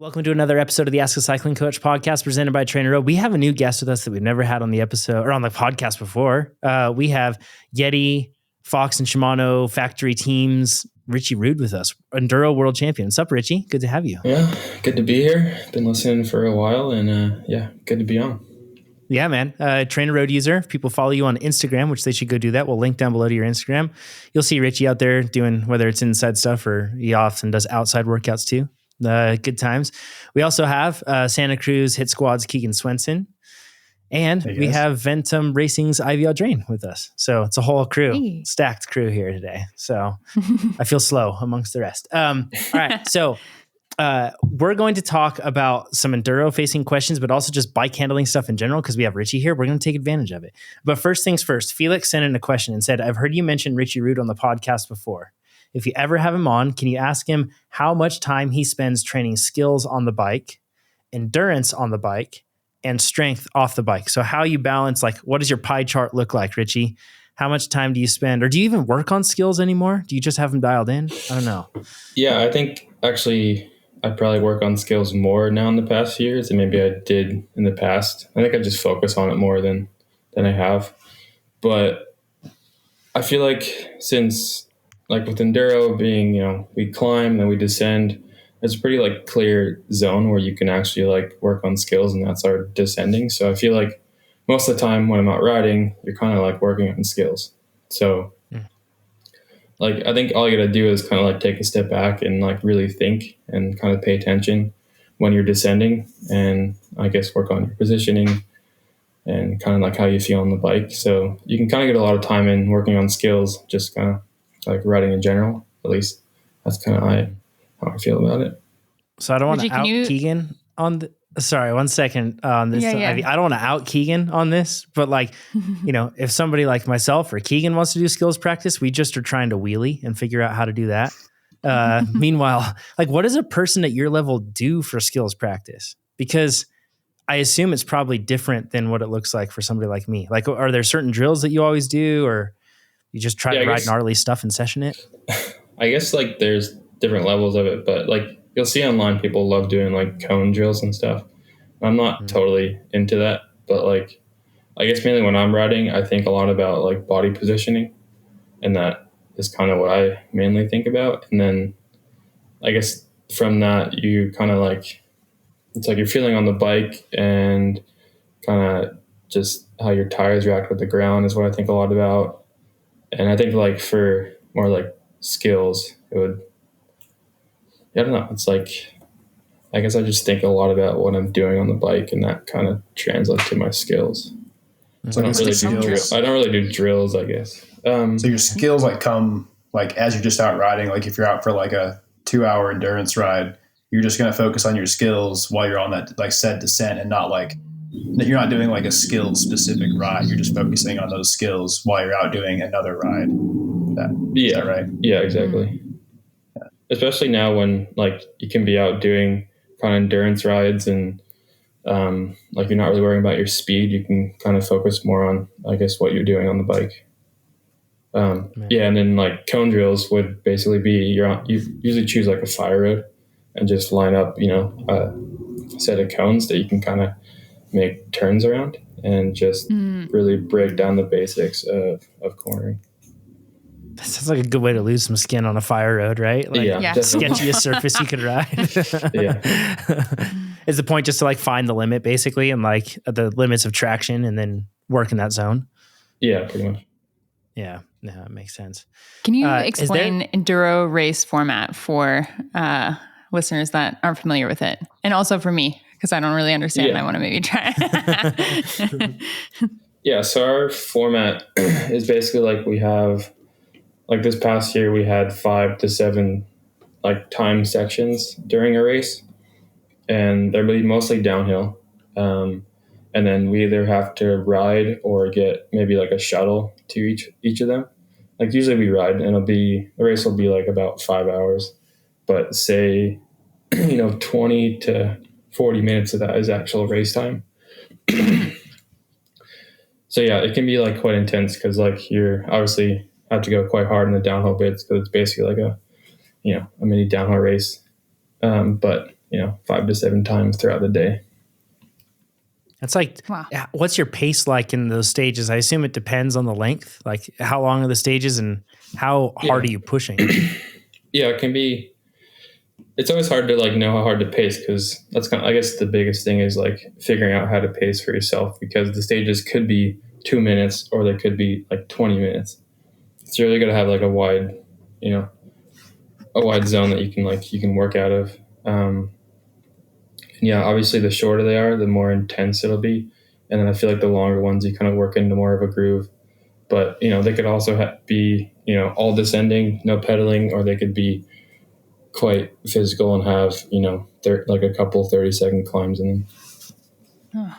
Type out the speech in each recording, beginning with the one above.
Welcome to another episode of the Ask a Cycling Coach podcast presented by TrainerRoad. We have a new guest with us that we've never had on the episode or on the podcast before. We have Yeti, Fox, and Shimano factory teams, Richie Rude with us, Enduro world champion. What's up, Richie? Good to have you. Yeah, good to be here. Been listening for a while and good to be on. Yeah, man. TrainerRoad user. If people follow you on Instagram, which they should go do that. We'll link down below to your Instagram. You'll see Richie out there doing, whether it's inside stuff or he often does outside workouts too. Good times. We also have Santa Cruz Hit Squad's Keegan Swenson, and we have Ventum Racing's Ivy Aldrain with us. So it's a whole crew, stacked crew here today. So I feel slow amongst the rest. All right. So we're going to talk about some enduro facing questions, but also just bike handling stuff in general because we have Richie here. We're going to take advantage of it. But first things first, Felix sent in a question and said, I've heard you mention Richie Rude on the podcast before. If you ever have him on, can you ask him how much time he spends training skills on the bike, endurance on the bike, and strength off the bike? So how you balance, like, what does your pie chart look like, Richie? How much time do you spend, or do you even work on skills anymore? Do you just have them dialed in? I don't know. Yeah, I think actually I probably work on skills more now in the past few years than maybe I did in the past. I think I just focus on it more than I have. But I feel like since, like with enduro being, we climb, then we descend, there's a pretty like clear zone where you can actually like work on skills, and that's our descending. So I feel like most of the time when I'm out riding, you're kind of like working on skills. So like, I think all you got to do is kind of like take a step back and like really think and kind of pay attention when you're descending, and I guess work on your positioning and kind of like how you feel on the bike. So you can kind of get a lot of time in working on skills, just kind of like riding in general. At least that's kind of how I feel about it. So I don't want to out Keegan on the, sorry, 1 second on this. Yeah. I don't want to out Keegan on this, but like, if somebody like myself or Keegan wants to do skills practice, we just are trying to wheelie and figure out how to do that. Meanwhile, like, what does a person at your level do for skills practice? Because I assume it's probably different than what it looks like for somebody like me. Like, are there certain drills that you always do, or you just try to ride gnarly stuff and session it? I guess like there's different levels of it, but like you'll see online people love doing like cone drills and stuff. I'm not totally into that, but like I guess mainly when I'm riding, I think a lot about like body positioning, and that is kind of what I mainly think about. And then I guess from that you kind of like, it's like you're feeling on the bike and kind of just how your tires react with the ground is what I think a lot about. And I think like for more like skills, it would, I don't know. It's like, I guess I just think a lot about what I'm doing on the bike, and that kind of translates to my skills. So I don't really do drills, I guess. So your skills like come like as you're just out riding. Like if you're out for like a 2-hour endurance ride, you're just going to focus on your skills while you're on that like said descent, and not like, you're not doing like a skill specific ride. You're just focusing on those skills while you're out doing another ride. Is that right? Yeah, exactly. Yeah. Especially now when like you can be out doing kind of endurance rides and like you're not really worrying about your speed. You can kind of focus more on, I guess, what you're doing on the bike. And then like cone drills would basically be you usually choose like a fire road and just line up, a set of cones that you can kind of make turns around and just really break down the basics of cornering. That sounds like a good way to lose some skin on a fire road, right? Like, sketchiest surface you could ride. Is the point just to like find the limit basically, and like the limits of traction, and then work in that zone? Yeah, pretty much. Yeah, no, it makes sense. Can you explain enduro race format for listeners that aren't familiar with it? And also for me, because I don't really understand. I want to maybe try. So our format is basically like we have, like this past year, we had 5 to 7 like time sections during a race, and they're mostly downhill. And then we either have to ride or get maybe like a shuttle to each of them. Like usually we ride, and the race will be like about 5 hours, but say, 20 to 40 minutes of that is actual race time. So yeah, it can be like quite intense because like you're obviously have to go quite hard in the downhill bits because it's basically like a mini downhill race. But 5 to 7 times throughout the day. It's like, Wow. what's your pace like in those stages? I assume it depends on the length, like how long are the stages and how hard are you pushing? Yeah, it can be. It's always hard to like know how hard to pace, because that's I guess the biggest thing is like figuring out how to pace for yourself, because the stages could be 2 minutes or they could be like 20 minutes. So you're really got to have like a wide zone that you can work out of. Yeah, obviously the shorter they are, the more intense it'll be. And then I feel like the longer ones, you kind of work into more of a groove. But, they could also be, all descending, no pedaling, or they could be quite physical and have, like a couple 30-second climbs in them. Oh,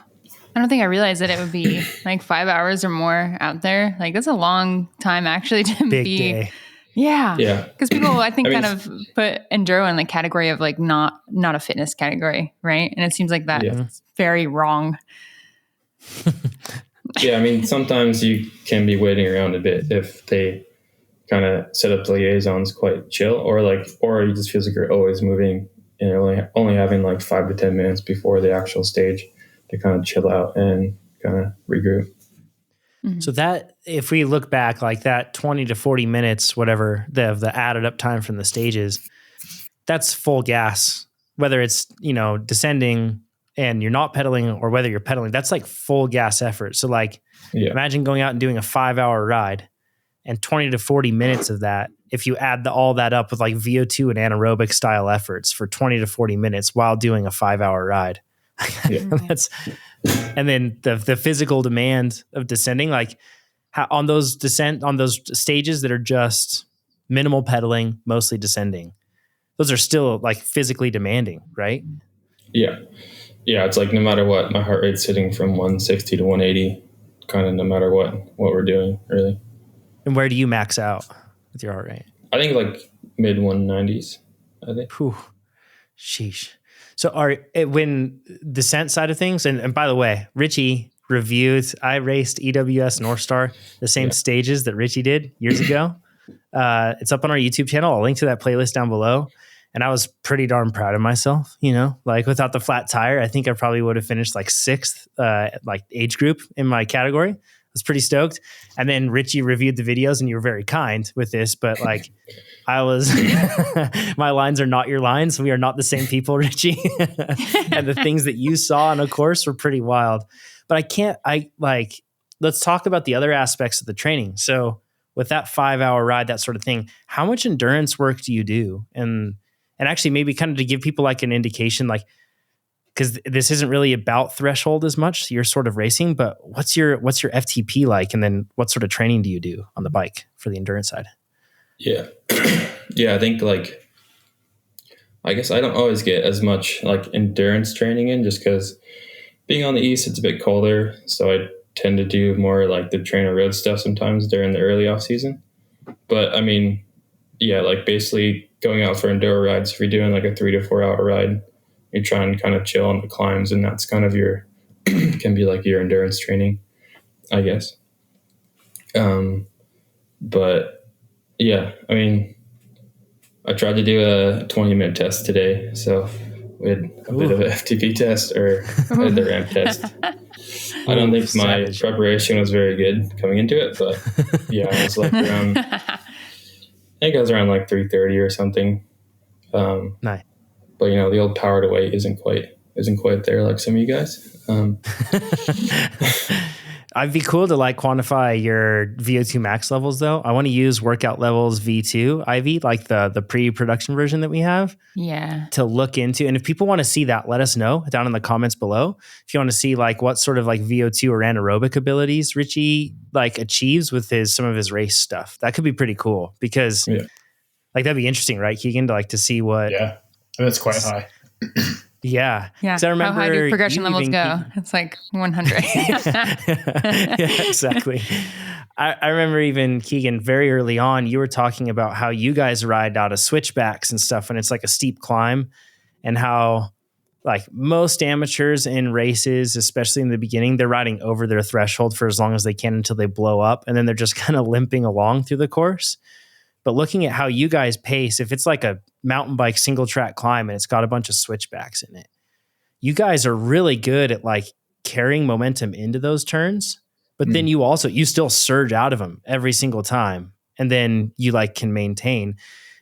I don't think I realized that it would be like 5 hours or more out there. Like that's a long time actually to Big be. day. Yeah. Yeah. Because people, I think, kind of put enduro in the category of like not a fitness category, right? And it seems like that's very wrong. Yeah, I mean, sometimes you can be waiting around a bit if they kind of set up the liaisons quite chill, or it just feels like you're always moving and you're only having like 5 to 10 minutes before the actual stage to kind of chill out and kind of regroup. Mm-hmm. So that, if we look back, like that 20 to 40 minutes, whatever the added up time from the stages, that's full gas, whether it's, descending and you're not pedaling or whether you're pedaling, that's like full gas effort. So like, imagine going out and doing a 5-hour ride and 20 to 40 minutes of that. If you add all that up with like VO2 and anaerobic style efforts for 20 to 40 minutes while doing a 5-hour ride, that's, and then the physical demand of descending, like on those stages that are just minimal pedaling, mostly descending, those are still like physically demanding, right? Yeah. Yeah. It's like, no matter what, my heart rate's sitting from 160 to 180, kind of no matter what we're doing, really. And where do you max out with your heart rate? I think like mid 190s, I think. Whew. Sheesh. So when descent side of things, and by the way, Richie reviewed, I raced EWS North Star, the same stages that Richie did years ago. It's up on our YouTube channel. I'll link to that playlist down below. And I was pretty darn proud of myself, like without the flat tire, I think I probably would have finished like 6th, like age group in my category. I was pretty stoked. And then Richie reviewed the videos and you were very kind with this, but like I was, my lines are not your lines. We are not the same people, Richie. And the things that you saw on a course were pretty wild, but let's talk about the other aspects of the training. So with that 5-hour ride, that sort of thing, how much endurance work do you do? And actually maybe kind of to give people like an indication, like, because this isn't really about threshold as much. You're sort of racing, but what's your FTP like? And then what sort of training do you do on the bike for the endurance side? Yeah. Yeah. I think I guess I don't always get as much like endurance training in, just because being on the East, it's a bit colder. So I tend to do more like the TrainerRoad stuff sometimes during the early off season. But I mean, yeah, like basically going out for enduro rides, if you're doing like a 3 to 4 hour ride, you try and kind of chill on the climbs, and that's kind of can be like your endurance training, I guess. But yeah, I mean, I tried to do a 20-minute test today. So we had a bit of an FTP test, or the ramp test. I don't think my preparation was very good coming into it, but yeah, I was like around, I think I was around like 3:30 or something. Nice. But the old power to weight isn't quite there like some of you guys. I'd be cool to like quantify your VO2 max levels though. I want to use workout levels V2 IV, like the pre-production version that we have. Yeah. To look into. And if people want to see that, let us know down in the comments below. If you want to see like what sort of like VO2 or anaerobic abilities Richie like achieves with some of his race stuff. That could be pretty cool, because like that'd be interesting, right, Keegan, to see what. Yeah. That's quite high. Yeah. Yeah. I remember how high do progression levels go? It's like 100. Yeah, exactly. I remember even, Keegan, very early on, you were talking about how you guys ride out of switchbacks and stuff, and it's like a steep climb, and how like most amateurs in races, especially in the beginning, they're riding over their threshold for as long as they can until they blow up, and then they're just kind of limping along through the course. But looking at how you guys pace, if it's like a mountain bike single track climb and it's got a bunch of switchbacks in it, you guys are really good at like carrying momentum into those turns. But then you still surge out of them every single time. And then you like can maintain.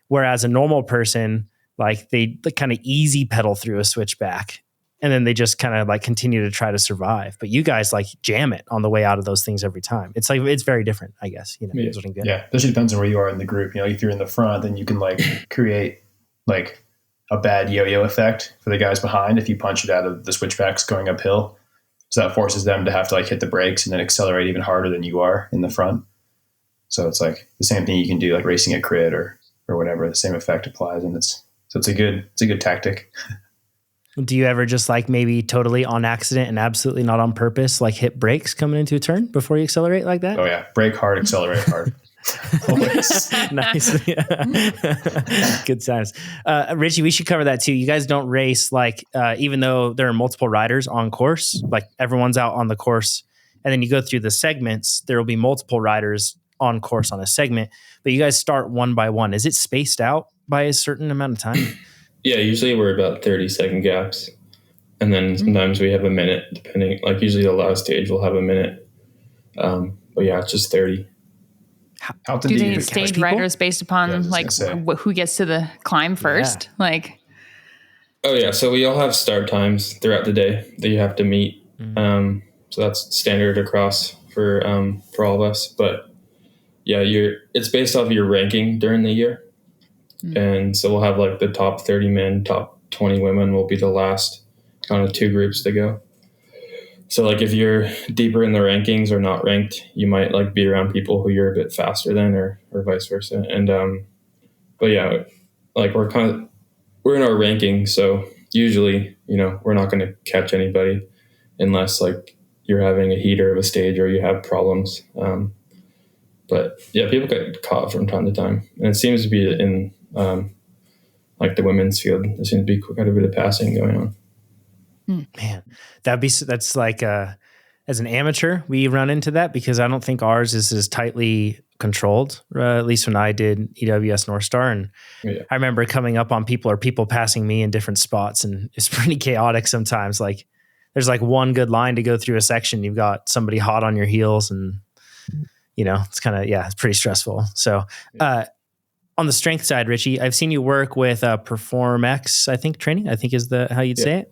Whereas a normal person, like they kind of easy pedal through a switchback and then they just kind of like continue to try to survive. But you guys like jam it on the way out of those things every time. It's like, it's very different, I guess, you know. Yeah. Is what I'm getting. Yeah. Especially depends on where you are in the group. You know, if you're in the front, then you can like create like a bad yo-yo effect for the guys behind if you punch it out of the switchbacks going uphill. So that forces them to have to like hit the brakes and then accelerate even harder than you are in the front. So it's like the same thing you can do like racing a crit or whatever. The same effect applies, and it's a good tactic. Do you ever just like maybe totally on accident and absolutely not on purpose, like hit brakes coming into a turn before you accelerate like that? Oh yeah. Brake hard, accelerate hard. Always. Nice. Yeah. Good times. Richie, we should cover that too. You guys don't race like, even though there are multiple riders on course, like everyone's out on the course and then you go through the segments, there will be multiple riders on course on a segment, but you guys start one by one. Is it spaced out by a certain amount of time? Yeah, usually we're about 30-second gaps. And then sometimes we have a minute, depending, like usually the last stage will have a minute. But yeah, it's just 30. How often do do they you stage people? riders based upon like who gets to the climb first? Yeah. Like, Oh yeah, so we all have start times throughout the day that you have to meet. So that's standard across for all of us. But yeah, it's based off your ranking during the year. And so we'll have like the top 30 men, top 20 women will be the last kind of two groups to go. So like if you're deeper in the rankings or not ranked, you might like be around people who you're a bit faster than or vice versa. And but yeah, like we're in our ranking, so usually, you know, we're not going to catch anybody unless like you're having a heater of a stage or you have problems. But yeah, people get caught from time to time, and it seems to be in like the women's field. There seems to be quite a bit of passing going on. Man, that's like as an amateur, we run into that because I don't think ours is as tightly controlled. At least when I did EWS North Star, and I remember coming up on people passing me in different spots, and it's pretty chaotic sometimes. Like there's like one good line to go through a section, you've got somebody hot on your heels, and you know it's kind of it's pretty stressful. So. On the strength side, Richie, I've seen you work with PerformX, I think training, I think is how you'd say it.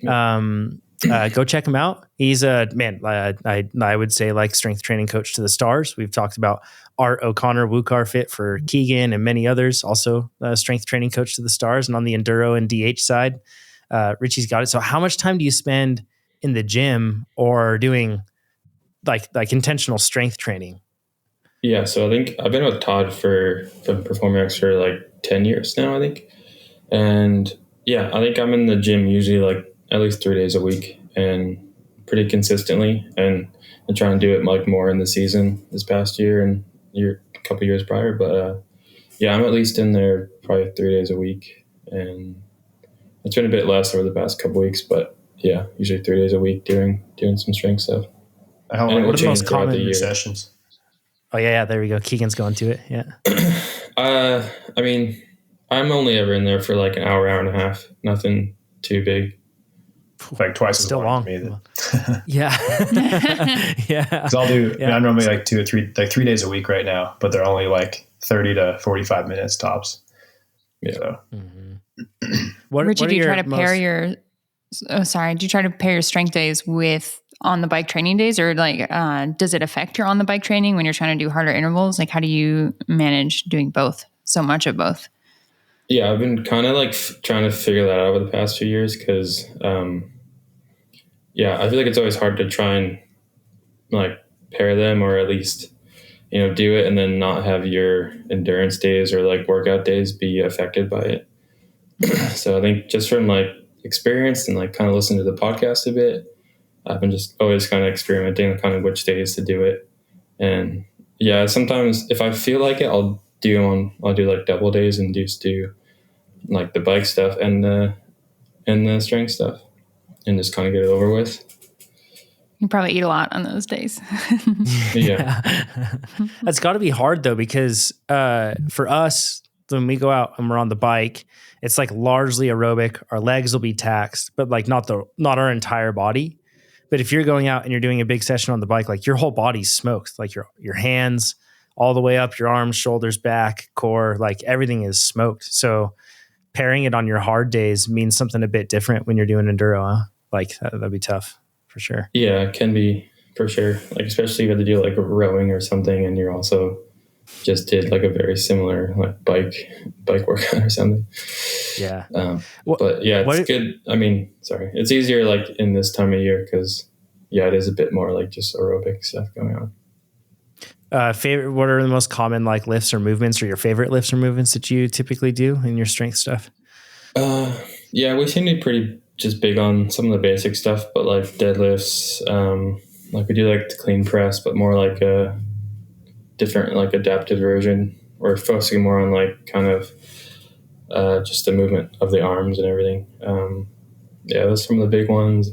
Go check him out. He's a man. I would say like strength training coach to the stars. We've talked about Art O'Connor, WooCar Fit for Keegan and many others. Also strength training coach to the stars. And on the enduro and DH side, Richie's got it. So how much time do you spend in the gym or doing like intentional strength training? Yeah, so I think I've been with Todd from PerformX for like 10 years now, I think. And yeah, I think I'm in the gym usually like at least 3 days a week and pretty consistently, and trying to do it like more in the season this past year and a couple years prior. But yeah, I'm at least in there probably 3 days a week, and it's been a bit less over the past couple weeks, but yeah, usually 3 days a week doing some strength stuff. How long what are the most common sessions? Oh yeah, there we go. Keegan's going to it. Yeah. I mean, I'm only ever in there for like an hour and a half. Nothing too big. Like twice Still as long as me. Then. Yeah. Yeah. Because I'll do. Yeah. I'm normally like 2 or 3, like 3 days a week right now, but they're only like 30 to 45 minutes tops. Yeah. So. Richie, do you try to pair your? Oh, sorry. Do you try to pair your strength days with on the bike training days, or like does it affect your on the bike training when you're trying to do harder intervals? Like how do you manage doing both, so much of both? Yeah, I've been kind of like trying to figure that out over the past few years because I feel like it's always hard to try and like pair them, or at least, you know, do it and then not have your endurance days or like workout days be affected by it. So I think just from like experience and like kind of listening to the podcast a bit, I've been just always kind of experimenting with kind of which days to do it. And yeah, sometimes if I feel like it, I'll do like double days and just do like the bike stuff and the strength stuff and just kind of get it over with. You probably eat a lot on those days. Yeah. That's got to be hard though, because for us, when we go out and we're on the bike, it's like largely aerobic. Our legs will be taxed, but like not our entire body. But if you're going out and you're doing a big session on the bike, like your whole body's smoked, like your hands all the way up, your arms, shoulders, back, core, like everything is smoked. So pairing it on your hard days means something a bit different when you're doing enduro, huh? Like that'd be tough for sure. Yeah, it can be for sure. Like, especially if you have to do like a rowing or something and you're also just did like a very similar like bike workout or something. Yeah. But yeah, it's good. I mean, sorry, it's easier like in this time of year because it is a bit more like just aerobic stuff going on. What are the most common like lifts or movements, or your favorite lifts or movements that you typically do in your strength stuff? Yeah, we seem to be pretty just big on some of the basic stuff, but like deadlifts, like we do like the clean press, but more like a different like adapted version. We're focusing more on like kind of just the movement of the arms and everything. Those are some of the big ones.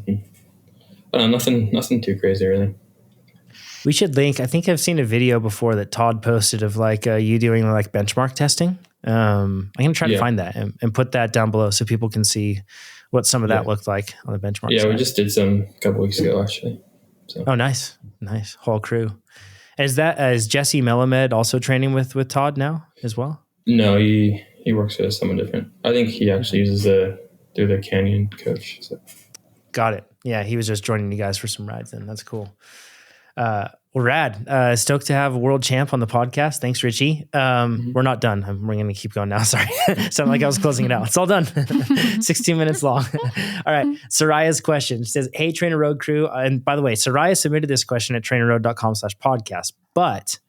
Nothing too crazy really. We should link. I think I've seen a video before that Todd posted of like you doing like benchmark testing. I'm going to try to find that and put that down below so people can see what some of that looked like on the benchmark. Yeah, side. We just did some a couple weeks ago actually. So. Oh, nice. Whole crew. Is Jesse Melamed also training with Todd now as well? No, he works with someone different. I think he actually uses the Canyon coach. So. Got it. Yeah, he was just joining you guys for some rides then. That's cool. Well, rad. Stoked to have a world champ on the podcast. Thanks, Richie. We're not done. We're going to keep going now. Sorry. Sounded like I was closing it out. It's all done. 16 minutes long. All right. Soraya's question. She says, hey, TrainerRoad crew. And by the way, Soraya submitted this question at trainerroad.com/podcast. But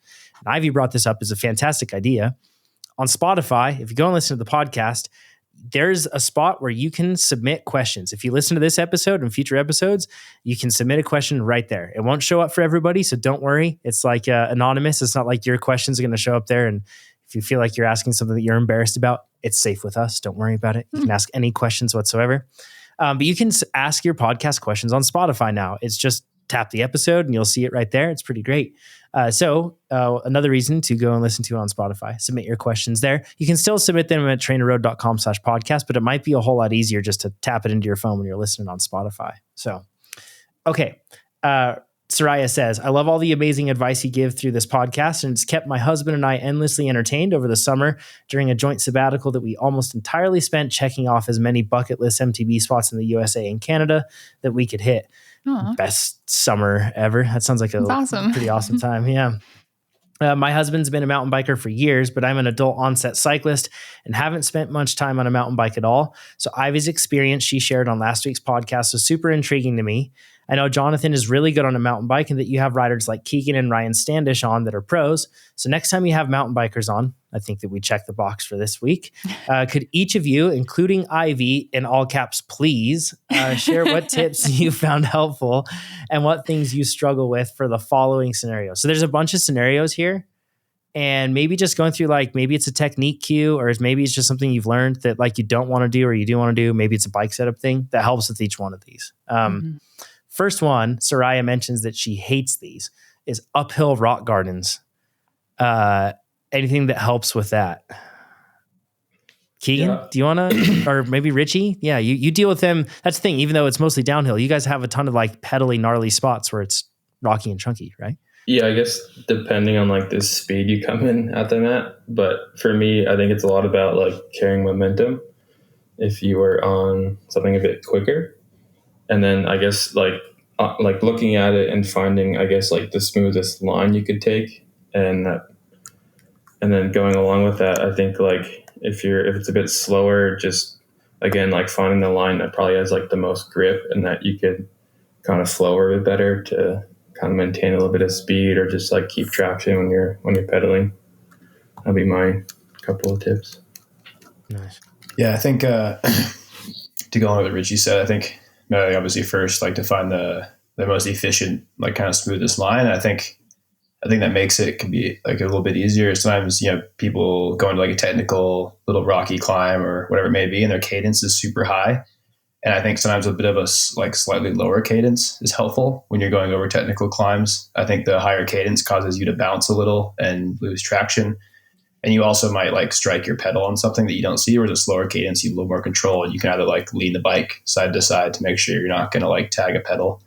Ivy brought this up as a fantastic idea. On Spotify, if you go and listen to the podcast, there's a spot where you can submit questions. If you listen to this episode and future episodes, you can submit a question right there. It won't show up for everybody, so don't worry. It's like anonymous. It's not like your questions are going to show up there. And if you feel like you're asking something that you're embarrassed about, it's safe with us. Don't worry about it. You can ask any questions whatsoever. But you can ask your podcast questions on Spotify now. It's just tap the episode and you'll see it right there. It's pretty great. So another reason to go and listen to it on Spotify, submit your questions there. You can still submit them at trainerroad.com/podcast, but it might be a whole lot easier just to tap it into your phone when you're listening on Spotify. So, okay. Soraya says, I love all the amazing advice you give through this podcast, and it's kept my husband and I endlessly entertained over the summer during a joint sabbatical that we almost entirely spent checking off as many bucket list MTB spots in the USA and Canada that we could hit. Aww. Best summer ever. That sounds like a pretty awesome time. Yeah. My husband's been a mountain biker for years, but I'm an adult onset cyclist and haven't spent much time on a mountain bike at all. So Ivy's experience she shared on last week's podcast was super intriguing to me. I know Jonathan is really good on a mountain bike and that you have riders like Keegan and Ryan Standish on that are pros. So next time you have mountain bikers on, I think that we check the box for this week. Could each of you, including Ivy in all caps, please share what tips you found helpful and what things you struggle with for the following scenario. So there's a bunch of scenarios here, and maybe just going through like, maybe it's a technique cue, or maybe it's just something you've learned that like you don't want to do or you do want to do. Maybe it's a bike setup thing that helps with each one of these. First one, Soraya mentions that she hates these, is uphill rock gardens. Anything that helps with that? Keegan, do you want to, or maybe Richie? Yeah, you deal with them. That's the thing. Even though it's mostly downhill, you guys have a ton of like pedally gnarly spots where it's rocky and chunky, right? Yeah, I guess depending on like the speed you come in at them at. But for me, I think it's a lot about like carrying momentum. If you were on something a bit quicker, and then I guess like looking at it and finding, I guess, like the smoothest line you could take, and then going along with that, I think like if it's a bit slower, just again like finding the line that probably has like the most grip and that you could kind of flow a bit better to kind of maintain a little bit of speed or just like keep traction when you're pedaling. That'd be my couple of tips. Nice. Yeah, I think to go on with what Richie said, I think obviously first like to find the most efficient, like kind of smoothest line. I think that makes it can be like a little bit easier. Sometimes, people go into like a technical little rocky climb or whatever it may be, and their cadence is super high. And I think sometimes a bit of a slightly lower cadence is helpful when you're going over technical climbs. I think the higher cadence causes you to bounce a little and lose traction. And you also might like strike your pedal on something that you don't see, whereas a slower cadence, you have a little more control, and you can either like lean the bike side to side to make sure you're not going to like tag a pedal.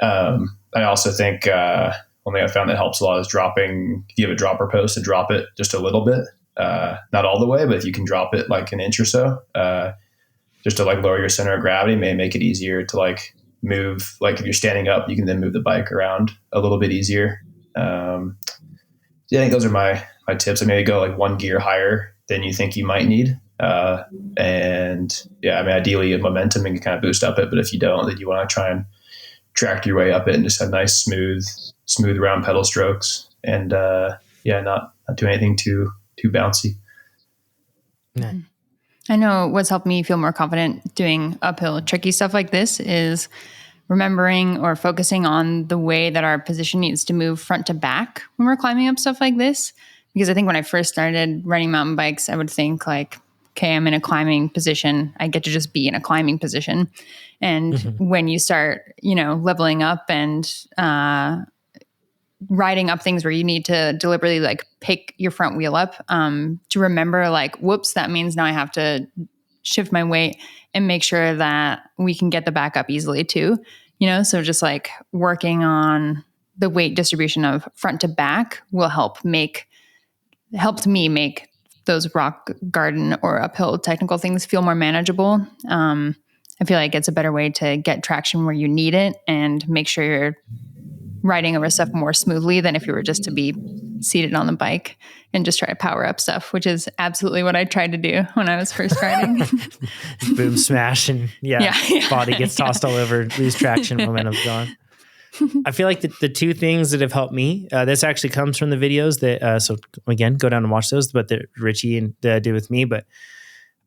I also think one thing I found that helps a lot is dropping. If you have a dropper post, to drop it just a little bit, not all the way, but if you can drop it like an inch or so, just to like lower your center of gravity, may make it easier to like move. Like if you're standing up, you can then move the bike around a little bit easier. I think those are my tips. I maybe go like one gear higher than you think you might need. And yeah, I mean, ideally you have momentum and you kind of boost up it, but if you don't, then you want to try and track your way up it and just have nice, smooth round pedal strokes. And not do anything too bouncy. Yeah. I know what's helped me feel more confident doing uphill tricky stuff like this is remembering or focusing on the way that our position needs to move front to back when we're climbing up stuff like this. Because I think when I first started riding mountain bikes, I would think like, okay, I'm in a climbing position. I get to just be in a climbing position. And when you start, leveling up and riding up things where you need to deliberately like pick your front wheel up, to remember like, whoops, that means now I have to shift my weight and make sure that we can get the back up easily too. So just like working on the weight distribution of front to back will helped me make those rock garden or uphill technical things feel more manageable. I feel like it's a better way to get traction where you need it and make sure you're riding over stuff more smoothly than if you were just to be seated on the bike and just try to power up stuff, which is absolutely what I tried to do when I was first riding. Boom, smash, and body gets tossed all over, lose traction, momentum's gone. I feel like the two things that have helped me, this actually comes from the videos that, so again, go down and watch those, but that Richie and did with me. But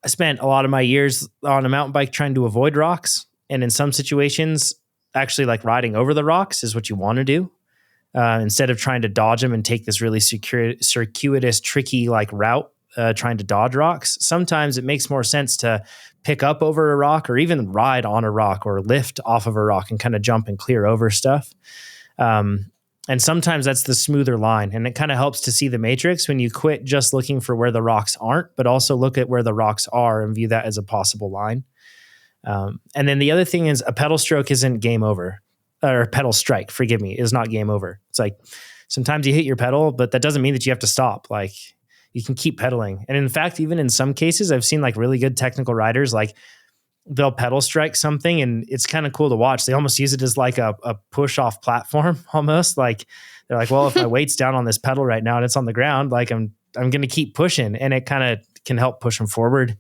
I spent a lot of my years on a mountain bike trying to avoid rocks. And in some situations, actually like riding over the rocks is what you want to do. Instead of trying to dodge them and take this really circuitous, tricky like route, trying to dodge rocks. Sometimes it makes more sense to pick up over a rock or even ride on a rock or lift off of a rock and kind of jump and clear over stuff. And sometimes that's the smoother line. And it kind of helps to see the matrix when you quit just looking for where the rocks aren't, but also look at where the rocks are and view that as a possible line. And then the other thing is a pedal stroke isn't game over, or pedal strike, forgive me, is not game over. It's like sometimes you hit your pedal, but that doesn't mean that you have to stop. Like you can keep pedaling. And in fact, even in some cases, I've seen like really good technical riders, like they'll pedal strike something and it's kind of cool to watch. They almost use it as like a push off platform almost. Like they're like, well, if my weight's down on this pedal right now and it's on the ground, like I'm going to keep pushing, and it kind of can help push them forward.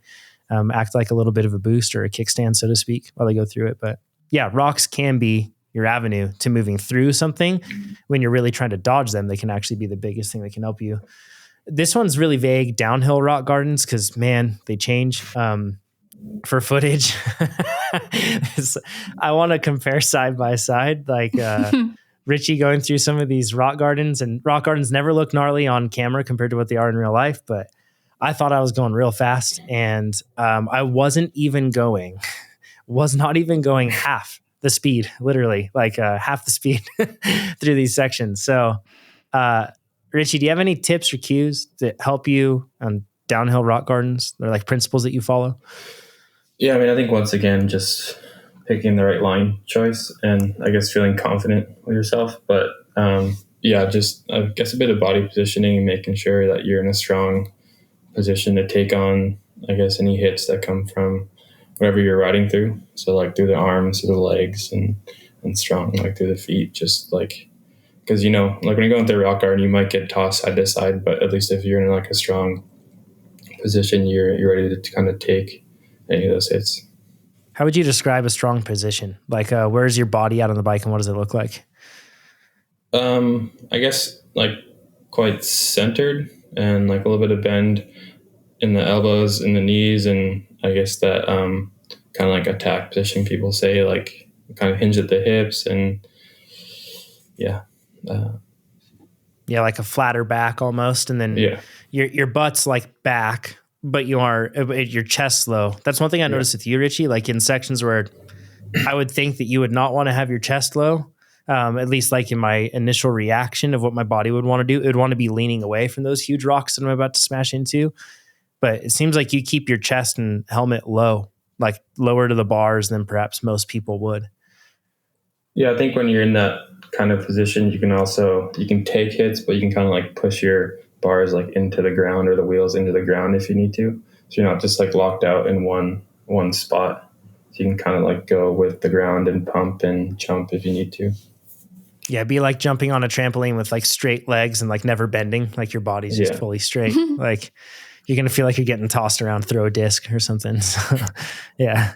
Act like a little bit of a boost or a kickstand, so to speak, while they go through it. But yeah, rocks can be your avenue to moving through something. When you're really trying to dodge them, they can actually be the biggest thing that can help you. This one's really vague, downhill rock gardens, because man, they change. For footage, I want to compare side by side, like Richie going through some of these rock gardens, and rock gardens never look gnarly on camera compared to what they are in real life, but I thought I was going real fast, and I was not even going half the speed, literally like half the speed through these sections. So Richie, do you have any tips or cues that help you on downhill rock gardens? They're like principles that you follow? Yeah, I mean, I think once again, just picking the right line choice and I guess feeling confident with yourself. But just I guess a bit of body positioning and making sure that you're in a strong position to take on, I guess, any hits that come from whatever you're riding through. So like through the arms, through the legs, and strong like through the feet, just like, because like when you're going through a rock garden, you might get tossed side to side, but at least if you're in like a strong position, you're ready to kind of take any of those hits. How would you describe a strong position? Like where's your body out on the bike and what does it look like? I guess like quite centered and like a little bit of bend in the elbows and the knees, and I guess that kind of like attack position, people say, like kind of hinge at the hips, and like a flatter back almost, and then your butt's like back but your chest low. That's one thing I noticed with you, Richie, like in sections where I would think that you would not want to have your chest low. At least like in my initial reaction of what my body would want to do, it would want to be leaning away from those huge rocks that I'm about to smash into. But it seems like you keep your chest and helmet low, like lower to the bars than perhaps most people would. Yeah, I think when you're in that kind of position, you can take hits, but you can kind of like push your bars like into the ground or the wheels into the ground if you need to. So you're not just like locked out in one spot. So you can kind of like go with the ground and pump and jump if you need to. Yeah, be like jumping on a trampoline with like straight legs and like never bending, like your body's just fully straight. Like you're going to feel like you're getting tossed around, throw a disc or something. So, yeah.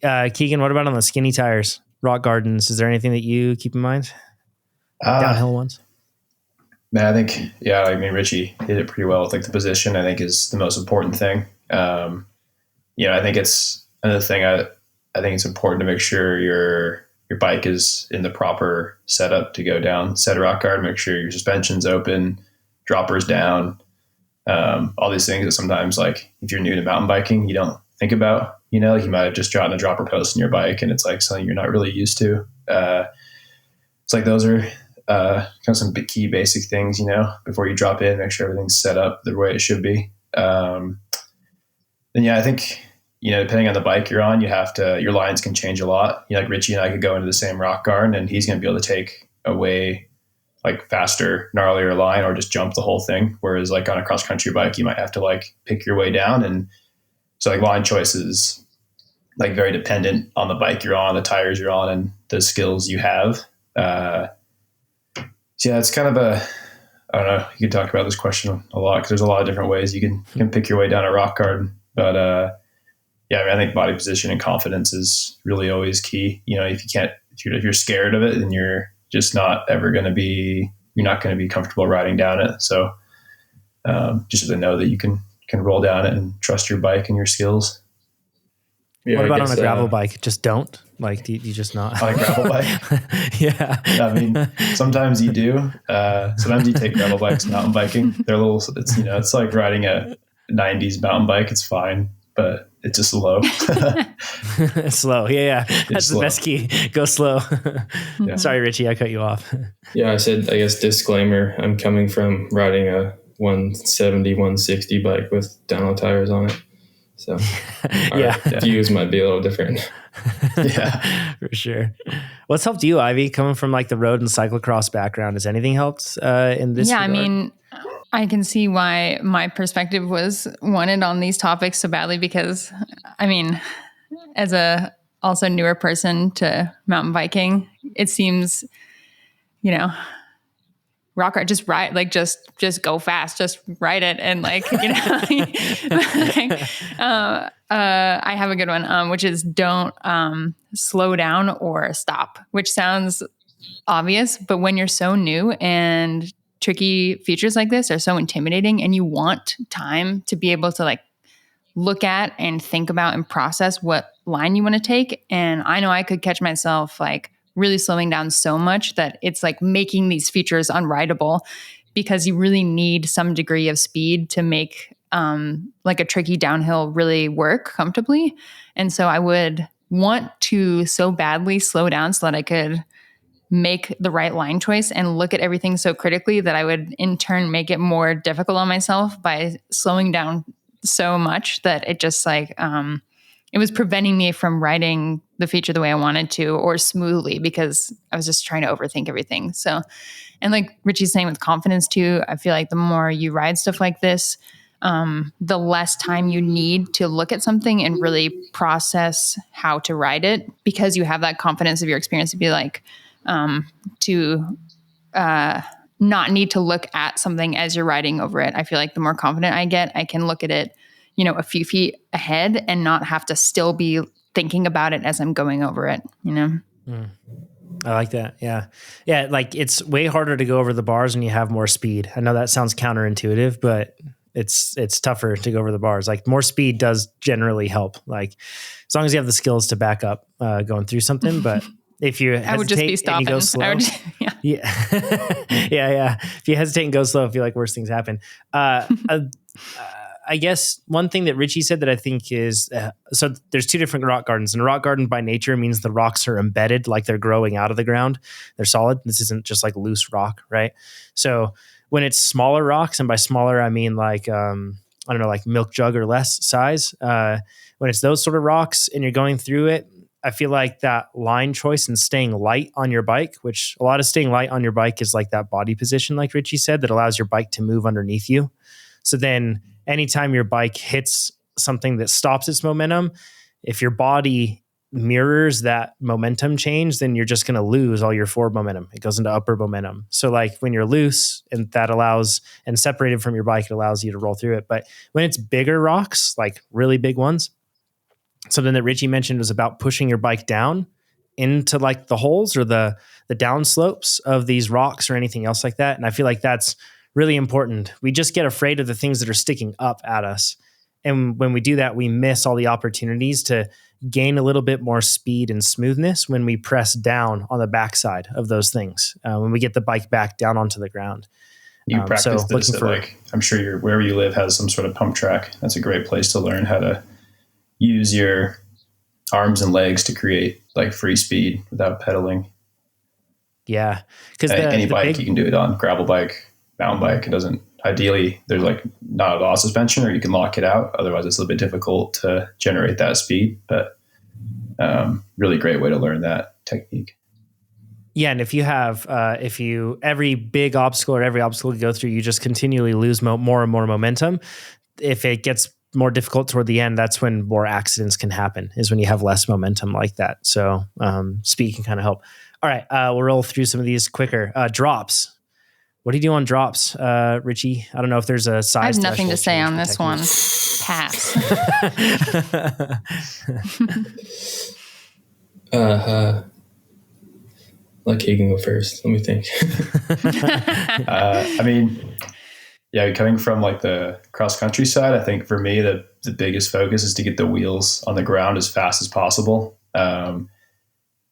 Keegan, what about on the skinny tires, rock gardens? Is there anything that you keep in mind? Downhill ones? Man, I think, Richie hit it pretty well. I think the position, I think, is the most important thing. I think it's another thing. I think it's important to make sure your bike is in the proper setup to go down said rock garden. Make sure your suspension's open, droppers down, all these things that sometimes, like, if you're new to mountain biking, you don't think about. Like you might have just gotten a dropper post in your bike, and it's like something you're not really used to. It's like those are kind of some key basic things, before you drop in, make sure everything's set up the way it should be. I think, depending on the bike you're on, your lines can change a lot. Like Richie and I could go into the same rock garden and he's going to be able to take away like faster, gnarlier line or just jump the whole thing. Whereas like on a cross country bike, you might have to like pick your way down. And so like line choices, like very dependent on the bike you're on, the tires you're on, and the skills you have. It's kind of I don't know, you could talk about this question a lot because there's a lot of different ways you can pick your way down a rock garden. But I think body position and confidence is really always key. If you're scared of it, then you're just not ever going to be comfortable riding down it. So just to know that you can roll down it and trust your bike and your skills. Yeah, what about on a gravel bike? Just don't? Like, do you just not? On a gravel bike? Yeah. I mean, sometimes you do. Sometimes you take gravel bikes mountain biking. They're it's like riding a 90s mountain bike. It's fine, but it's just slow. Slow. Yeah. That's the best key. Go slow. Yeah. Sorry, Richie, I cut you off. Yeah, I said, I guess, disclaimer. I'm coming from riding a 170, 160 bike with downhill tires on it. So our views might be a little different. Yeah, for sure. What's helped you, Ivy, coming from like the road and cyclocross background? Has anything helped in this regard? I mean, I can see why my perspective was wanted on these topics so badly because, I mean, as a also newer person to mountain biking, it seems, rock art, just ride, like just go fast, just ride it. And like, I have a good one, which is don't slow down or stop, which sounds obvious, but when you're so new and tricky features like this are so intimidating and you want time to be able to like look at and think about and process what line you want to take. And I know I could catch myself like really slowing down so much that it's like making these features unrideable because you really need some degree of speed to make like a tricky downhill really work comfortably. And so I would want to so badly slow down so that I could make the right line choice and look at everything so critically that I would in turn make it more difficult on myself by slowing down so much that it just like, it was preventing me from riding the feature the way I wanted to or smoothly because I was just trying to overthink everything. So, and like Richie's saying with confidence too, I feel like the more you ride stuff like this, the less time you need to look at something and really process how to ride it because you have that confidence of your experience to be like, not need to look at something as you're riding over it. I feel like the more confident I get, I can look at it, a few feet ahead and not have to still be thinking about it as I'm going over it, I like that. Yeah. Yeah. Like it's way harder to go over the bars when you have more speed. I know that sounds counterintuitive, but it's tougher to go over the bars. Like more speed does generally help. Like as long as you have the skills to back up going through something, but if you hesitate, I would just be stopping. And you go slow, yeah. If you hesitate and go slow, I feel like worse things happen. I guess one thing that Richie said that I think is, so there's two different rock gardens, and a rock garden by nature means the rocks are embedded, like they're growing out of the ground. They're solid. This isn't just like loose rock, right? So when it's smaller rocks, and by smaller, I mean like, I don't know, like milk jug or less size. When it's those sort of rocks and you're going through it, I feel like that line choice and staying light on your bike, which a lot of staying light on your bike is like that body position, like Richie said, that allows your bike to move underneath you. So then anytime your bike hits something that stops its momentum, if your body mirrors that momentum change, then you're just going to lose all your forward momentum. It goes into upper momentum. So like when you're loose and that allows, and separated from your bike, it allows you to roll through it. But when it's bigger rocks, like really big ones, something that Richie mentioned was about pushing your bike down into like the holes or the down slopes of these rocks or anything else like that. And I feel like that's really important. We just get afraid of the things that are sticking up at us. And when we do that, we miss all the opportunities to gain a little bit more speed and smoothness when we press down on the backside of those things, when we get the bike back down onto the ground. You practice this at like, I'm sure wherever you live has some sort of pump track. That's a great place to learn how to use your arms and legs to create like free speed without pedaling. Yeah. Because any bike you can do it on, gravel bike, mountain bike. It doesn't, ideally there's like not a lot of suspension, or you can lock it out. Otherwise it's a little bit difficult to generate that speed, but really great way to learn that technique. Yeah. And if you have, every big obstacle or every obstacle you go through, you just continually lose more and more momentum. If it gets more difficult toward the end, that's when more accidents can happen, is when you have less momentum like that. So speed can kind of help. All right, we'll roll through some of these quicker. Drops. What do you do on drops, Richie? I don't know if there's a size. I have nothing to say on this one. Pass. Let Keegan go first. Let me think. I mean, yeah, coming from like the cross country side, I think for me, the biggest focus is to get the wheels on the ground as fast as possible.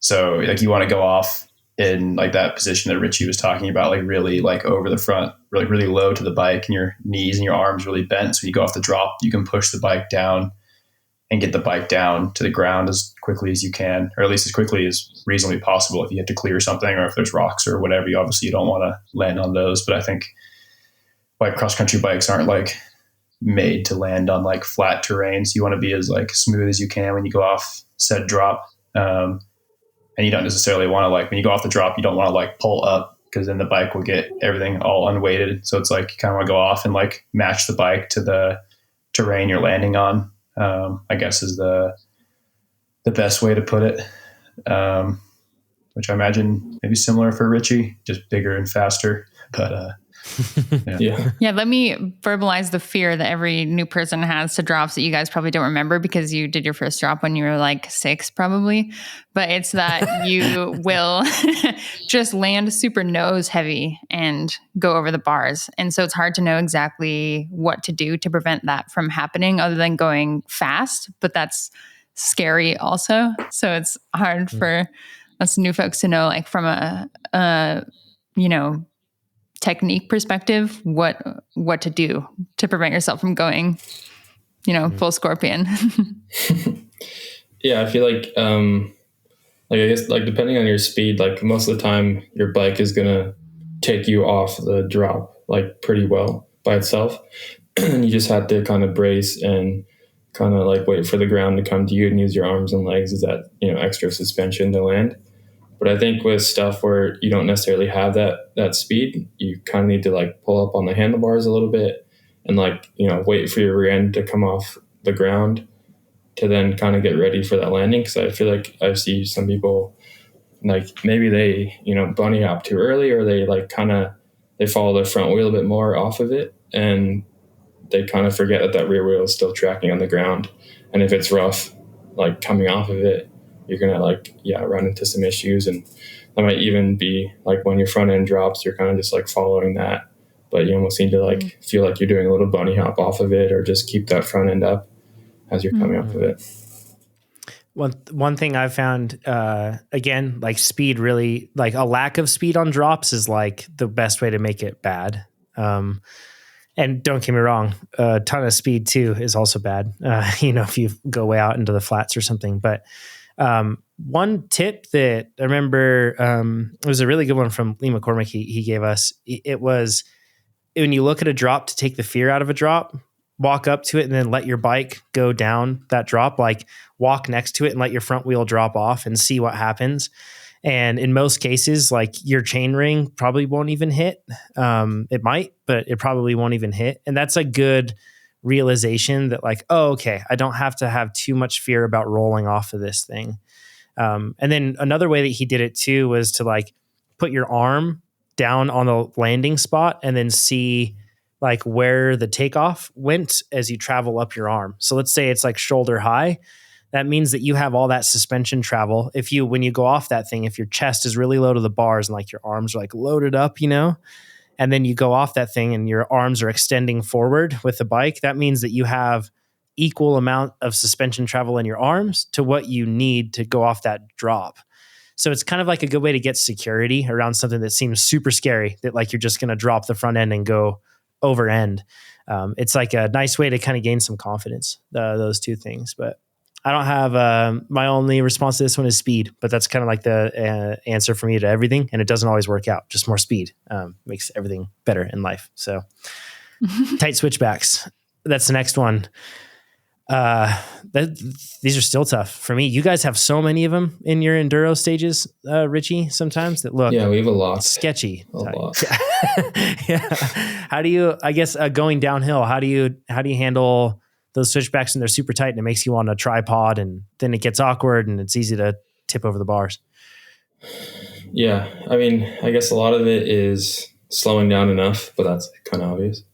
So like you want to go off in like that position that Richie was talking about, like really like over the front, really low to the bike, and your knees and your arms really bent. So when you go off the drop, you can push the bike down and get the bike down to the ground as quickly as you can, or at least as quickly as reasonably possible. If you have to clear something, or if there's rocks or whatever, you don't want to land on those. But I think like cross country bikes aren't like made to land on like flat terrain. So you want to be as like smooth as you can when you go off said drop. And you don't necessarily want to like, when you go off the drop, you don't want to like pull up, because then the bike will get everything all unweighted. So it's like, you kind of want to go off and like match the bike to the terrain you're landing on, I guess is the best way to put it. Which I imagine maybe similar for Richie, just bigger and faster, but, Yeah. Let me verbalize the fear that every new person has to drops that you guys probably don't remember, because you did your first drop when you were like 6 probably. But it's that you will just land super nose heavy and go over the bars. And so it's hard to know exactly what to do to prevent that from happening, other than going fast. But that's scary also. So it's hard for us new folks to know, like from a technique perspective, what to do to prevent yourself from going, full scorpion. Yeah, I feel like I guess like depending on your speed, like most of the time your bike is gonna take you off the drop like pretty well by itself. And you just have to kind of brace and kind of like wait for the ground to come to you and use your arms and legs as that extra suspension to land. But I think with stuff where you don't necessarily have that speed, you kind of need to like pull up on the handlebars a little bit and like, wait for your rear end to come off the ground to then kind of get ready for that landing. Because I feel like I see some people like maybe they, bunny hop too early, or they like they follow their front wheel a bit more off of it, and they kind of forget that rear wheel is still tracking on the ground. And if it's rough, like coming off of it, you're going to run into some issues. And that might even be like when your front end drops, you're kind of just like following that, but you almost need to like feel like you're doing a little bunny hop off of it, or just keep that front end up as you're coming off of it. One thing I've found, again, like speed really, like a lack of speed on drops is like the best way to make it bad. And don't get me wrong, a ton of speed too is also bad. If you go way out into the flats or something. But one tip that I remember, it was a really good one from Lee McCormick. He gave us. It was when you look at a drop, to take the fear out of a drop, walk up to it and then let your bike go down that drop. Like walk next to it and let your front wheel drop off and see what happens. And in most cases, like your chain ring probably won't even hit. It might, but it probably won't even hit. And that's a good realization that like, oh, okay, I don't have to have too much fear about rolling off of this thing. And then another way that he did it too was to like put your arm down on the landing spot and then see like where the takeoff went as you travel up your arm. So let's say it's like shoulder high. That means that you have all that suspension travel. When you go off that thing, if your chest is really low to the bars and like your arms are like loaded up, and then you go off that thing and your arms are extending forward with the bike, that means that you have equal amount of suspension travel in your arms to what you need to go off that drop. So it's kind of like a good way to get security around something that seems super scary, that like you're just going to drop the front end and go over end. It's like a nice way to kind of gain some confidence, those two things. But I don't have my only response to this one is speed, but that's kind of like the answer for me to everything. And it doesn't always work out. Just more speed makes everything better in life. So tight switchbacks. That's the next one. These are still tough for me. You guys have so many of them in your enduro stages, Richie, sometimes that look, we have a lot sketchy. A lot. Yeah. How do you, I guess, going downhill, how do you handle those switchbacks and they're super tight and it makes you on a tripod and then it gets awkward and it's easy to tip over the bars? Yeah. I mean, I guess a lot of it is slowing down enough, but that's kind of obvious.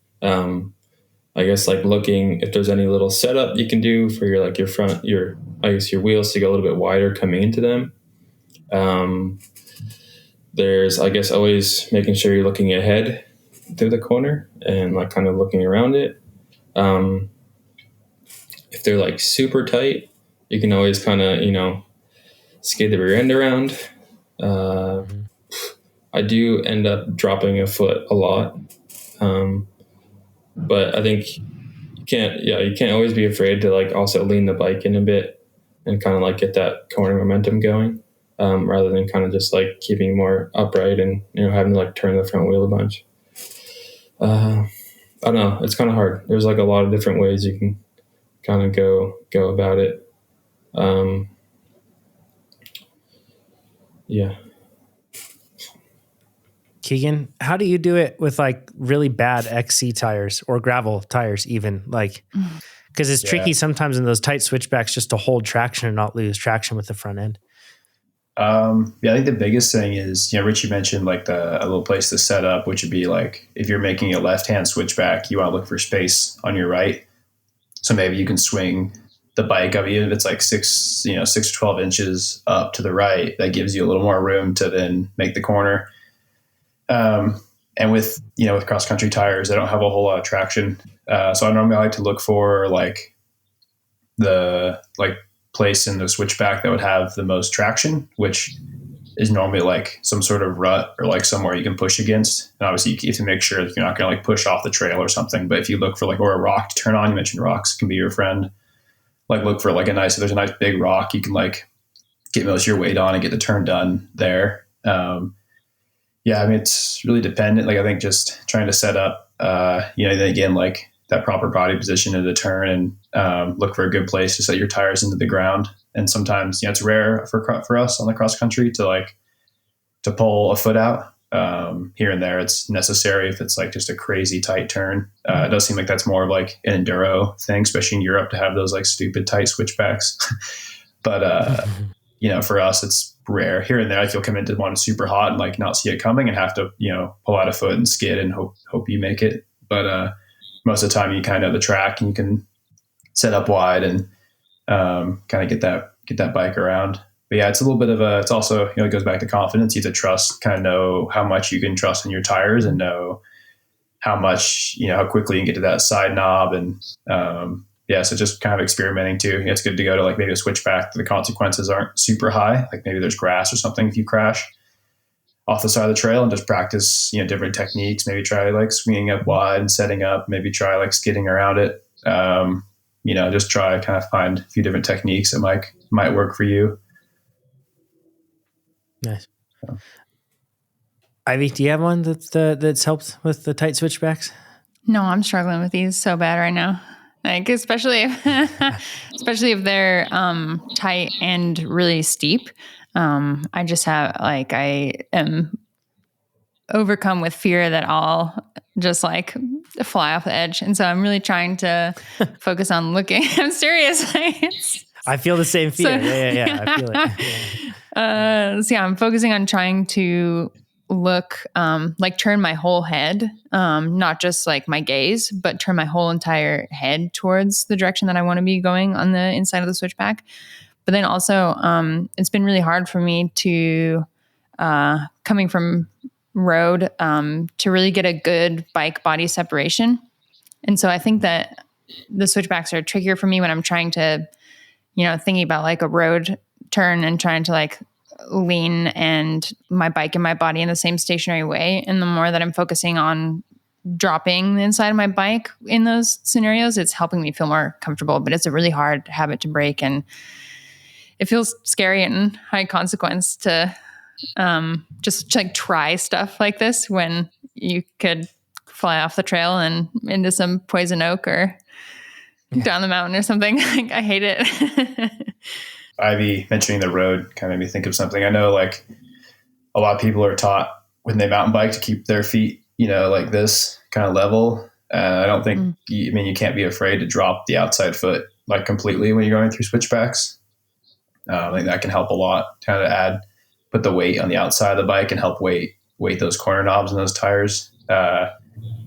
I guess like looking if there's any little setup you can do for your front, your wheels to go a little bit wider coming into them. There's, I guess, always making sure you're looking ahead through the corner and like kind of looking around it. If they're like super tight, you can always kind of, skid the rear end around. I do end up dropping a foot a lot. But I think you can't always be afraid to like also lean the bike in a bit and kind of like get that corner momentum going, rather than kind of just like keeping more upright and, having to like turn the front wheel a bunch. I don't know. It's kind of hard. There's like a lot of different ways you can kind of go about it. Yeah. Keegan, how do you do it with like really bad XC tires or gravel tires even? Like, because it's tricky sometimes in those tight switchbacks just to hold traction and not lose traction with the front end. I think the biggest thing is, Richie mentioned like a little place to set up, which would be like if you're making a left-hand switchback, you want to look for space on your right. So maybe you can swing the bike up, even if it's like 6 or 12 inches up to the right. That gives you a little more room to then make the corner. And with cross country tires, they don't have a whole lot of traction. So I normally like to look for like the place in the switchback that would have the most traction, which is normally like some sort of rut or like somewhere you can push against. And obviously you have to make sure that you're not going to like push off the trail or something. But if you look for like, or a rock to turn on, you mentioned rocks can be your friend. Like look for like if there's a nice big rock, you can like get most of your weight on and get the turn done there. It's really dependent. Like I think just trying to set up, then again, like that proper body position in the turn and look for a good place to set your tires into the ground. And sometimes, it's rare for us on the cross country to pull a foot out. Here and there, it's necessary if it's like just a crazy tight turn. It does seem like that's more of like an enduro thing, especially in Europe, to have those like stupid tight switchbacks. But for us, it's rare. Here and there, like you'll come into one super hot and like not see it coming and have to, pull out a foot and skid and hope you make it. But most of the time, you kind of know the track and you can set up wide and kind of get that bike around. But yeah, it's a little bit of it's also, it goes back to confidence. You have to trust, kind of know how much you can trust in your tires and know how much, how quickly you can get to that side knob. And so just kind of experimenting too. It's good to go to like maybe a switchback. The consequences aren't super high. Like maybe there's grass or something if you crash. off the side of the trail and just practice, different techniques. Maybe try like swinging up wide and setting up, maybe try like skidding around it. Just try kind of find a few different techniques that might work for you. Nice. So. Ivy, do you have one that's helped with the tight switchbacks? No, I'm struggling with these so bad right now. Like, especially if they're tight and really steep. I just have I am overcome with fear that I'll just like fly off the edge. And so I'm really trying to focus on looking. I'm serious. I feel the same fear. Yeah. I feel it. So I'm focusing on trying to look, turn my whole head, not just like my gaze, but turn my whole entire head towards the direction that I want to be going on the inside of the switchback. But then also, it's been really hard for me to, coming from road, to really get a good bike body separation. And so I think that the switchbacks are trickier for me when I'm trying to, thinking about like a road turn and trying to like lean and my bike and my body in the same stationary way. And the more that I'm focusing on dropping the inside of my bike in those scenarios, it's helping me feel more comfortable, but it's a really hard habit to break. And it feels scary and high consequence to just like try stuff like this when you could fly off the trail and into some poison oak or down the mountain or something. Like, I hate it. Ivy mentioning the road kind of made me think of something. I know like a lot of people are taught when they mountain bike to keep their feet, like this kind of level. I don't think, you can't be afraid to drop the outside foot like completely when you're going through switchbacks. I think that can help a lot, kind of put the weight on the outside of the bike and help weight those corner knobs and those tires.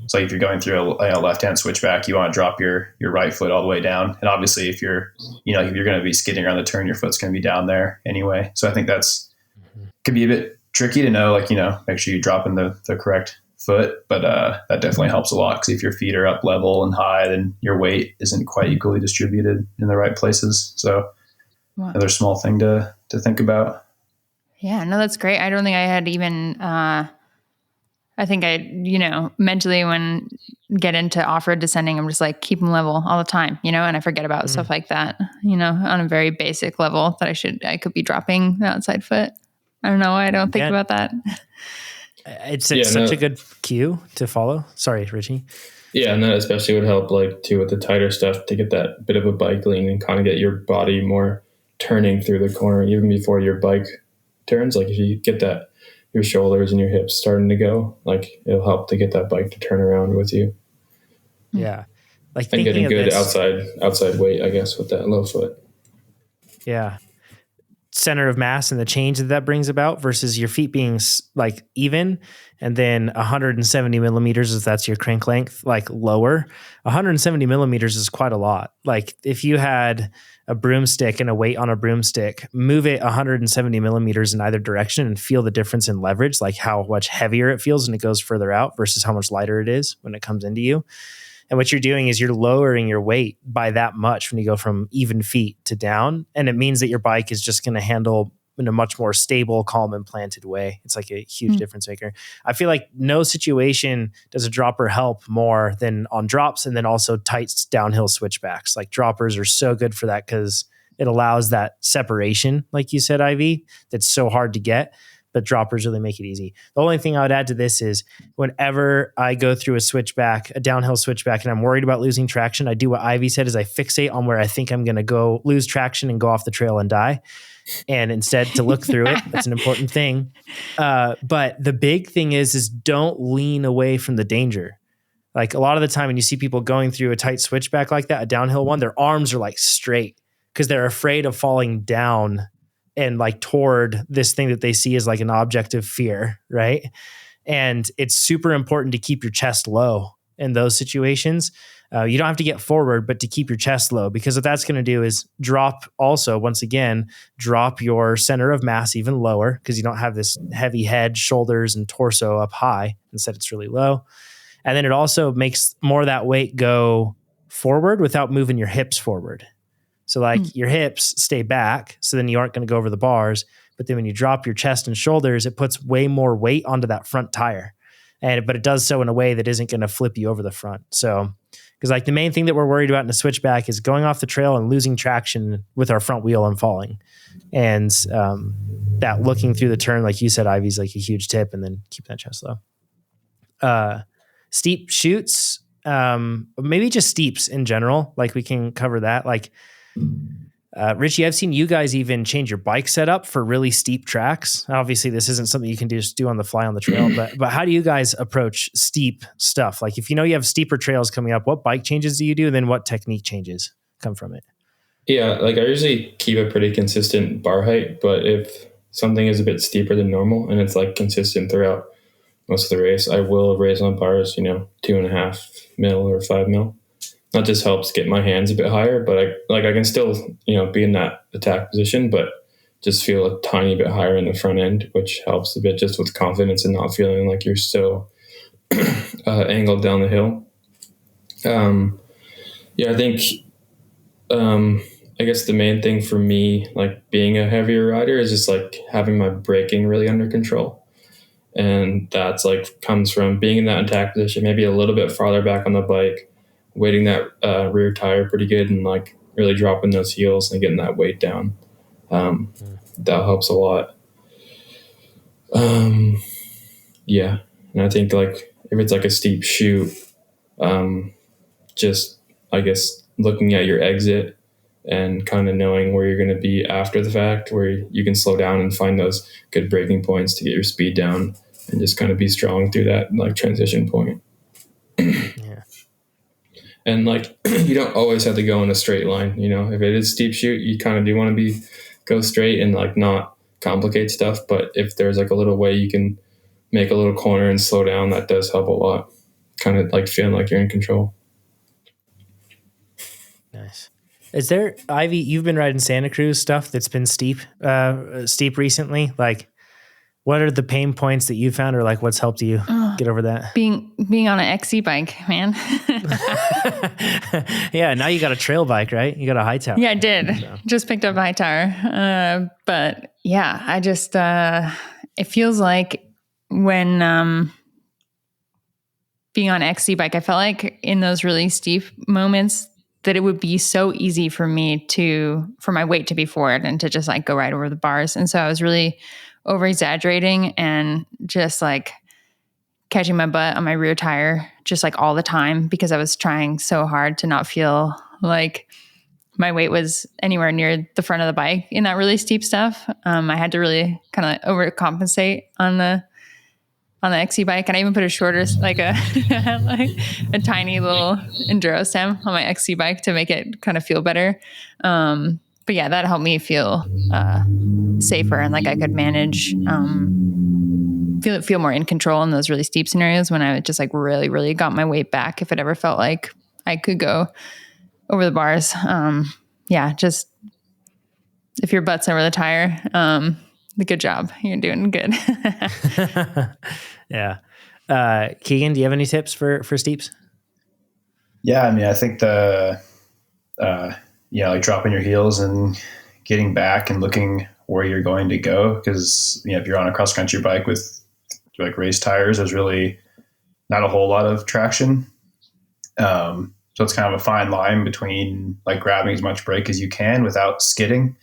So if you're going through a left-hand switchback, you want to drop your right foot all the way down. And obviously if you're going to be skidding around the turn, your foot's going to be down there anyway. So I think could be a bit tricky to know, make sure you're dropping the correct foot, but that definitely helps a lot, because if your feet are up level and high, then your weight isn't quite equally distributed in the right places. So another small thing to think about. Yeah, no, that's great. I don't think I had even, I think mentally when get into off-road descending, I'm just like, keep them level all the time, and I forget about stuff like that, on a very basic level that I could be dropping the outside foot. I don't know why I don't think about that. It's such a good cue to follow. Sorry, Richie. Yeah, and that especially would help too with the tighter stuff, to get that bit of a bike lean and kind of get your body more turning through the corner even before your bike turns. Like if you get that, your shoulders and your hips starting to go, it'll help to get that bike to turn around with you. Yeah. And getting good outside weight, I guess, with that low foot. Yeah. Center of mass and the change that brings about versus your feet being even, and then 170 millimeters, if that's your crank length, lower. 170 millimeters is quite a lot. If you had a broomstick and a weight on a broomstick, move it 170 millimeters in either direction and feel the difference in leverage, how much heavier it feels when it goes further out versus how much lighter it is when it comes into you. And what you're doing is you're lowering your weight by that much when you go from even feet to down. And it means that your bike is just going to handle in a much more stable, calm, and planted way. It's like a huge difference maker. I feel like no situation does a dropper help more than on drops, and then also tight downhill switchbacks. Droppers are so good for that because it allows that separation, like you said, Ivy, that's so hard to get. But droppers really make it easy. The only thing I would add to this is whenever I go through a downhill switchback, and I'm worried about losing traction, I do what Ivy said, is I fixate on where I think I'm going to go lose traction and go off the trail and die. And instead to look through it, that's an important thing. But the big thing is don't lean away from the danger. A lot of the time when you see people going through a tight switchback like that, a downhill one, their arms are straight because they're afraid of falling down and toward this thing that they see as an object of fear, right? And it's super important to keep your chest low in those situations. You don't have to get forward, but to keep your chest low, because what that's going to do is drop your center of mass even lower, because you don't have this heavy head, shoulders, and torso up high. Instead, it's really low. And then it also makes more of that weight go forward without moving your hips forward. So your hips stay back, so then you aren't going to go over the bars, But then when you drop your chest and shoulders, it puts way more weight onto that front tire. But it does so in a way that isn't going to flip you over the front. So, because like the main thing that we're worried about in a switchback is going off the trail and losing traction with our front wheel and falling. And that looking through the turn, like you said, Ivy, is like a huge tip, and then keep that chest low. Steep chutes, maybe just steeps in general. Like we can cover that. Like Richie, I've seen you guys even change your bike setup for really steep tracks. Obviously, this isn't something you can just do on the fly on the trail, but how do you guys approach steep stuff? Like if you know you have steeper trails coming up, what bike changes do you do? And then what technique changes come from it? Yeah, like I usually keep a pretty consistent bar height, but if something is a bit steeper than normal and it's like consistent throughout most of the race, I will raise my bars, 2.5 mil or 5 mil. That just helps get my hands a bit higher, but I can still, be in that attack position, but just feel a tiny bit higher in the front end, which helps a bit just with confidence and not feeling like you're so angled down the hill. I think, I guess the main thing for me, like being a heavier rider, is just like having my braking really under control. And that's like comes from being in that attack position, maybe a little bit farther back on the bike, weighting that rear tire pretty good and like really dropping those heels and getting that weight down. That helps a lot. And I think like if it's like a steep chute, just I guess looking at your exit and kind of knowing where you're going to be after the fact, where you can slow down and find those good braking points to get your speed down and just kind of be strong through that like transition point. Yeah. And like, you don't always have to go in a straight line. If it is steep chute, you kind of do want to go straight and like not complicate stuff. But if there's like a little way you can make a little corner and slow down, that does help a lot. Kind of like feeling like you're in control. Nice. Is there, Ivy, you've been riding Santa Cruz stuff that's been steep recently? Like, what are the pain points that you found, or like what's helped you get over that? Being on an XC bike, man. Yeah, now you got a trail bike, right? You got a high tower. Yeah, I did. So. Just picked up a high tower. But yeah, I just, it feels like when being on XC bike, I felt like in those really steep moments that it would be so easy for me for my weight to be forward and to just like go right over the bars. And so I was really over exaggerating and just like catching my butt on my rear tire just like all the time because I was trying so hard to not feel like my weight was anywhere near the front of the bike in that really steep stuff. I had to really kind of overcompensate on the XC bike, and I even put a shorter, like a tiny little Enduro stem on my XC bike to make it kind of feel better. But yeah, that helped me feel safer and like I could manage, feel more in control in those really steep scenarios when I just like really, really got my weight back. If it ever felt like I could go over the bars, just if your butt's over the tire, good job. You're doing good. Yeah. Keegan, do you have any tips for steeps? Yeah. I mean, I think like dropping your heels and getting back and looking where you're going to go. Cause if you're on a cross country bike with like race tires, there's really not a whole lot of traction. So it's kind of a fine line between like grabbing as much brake as you can without skidding.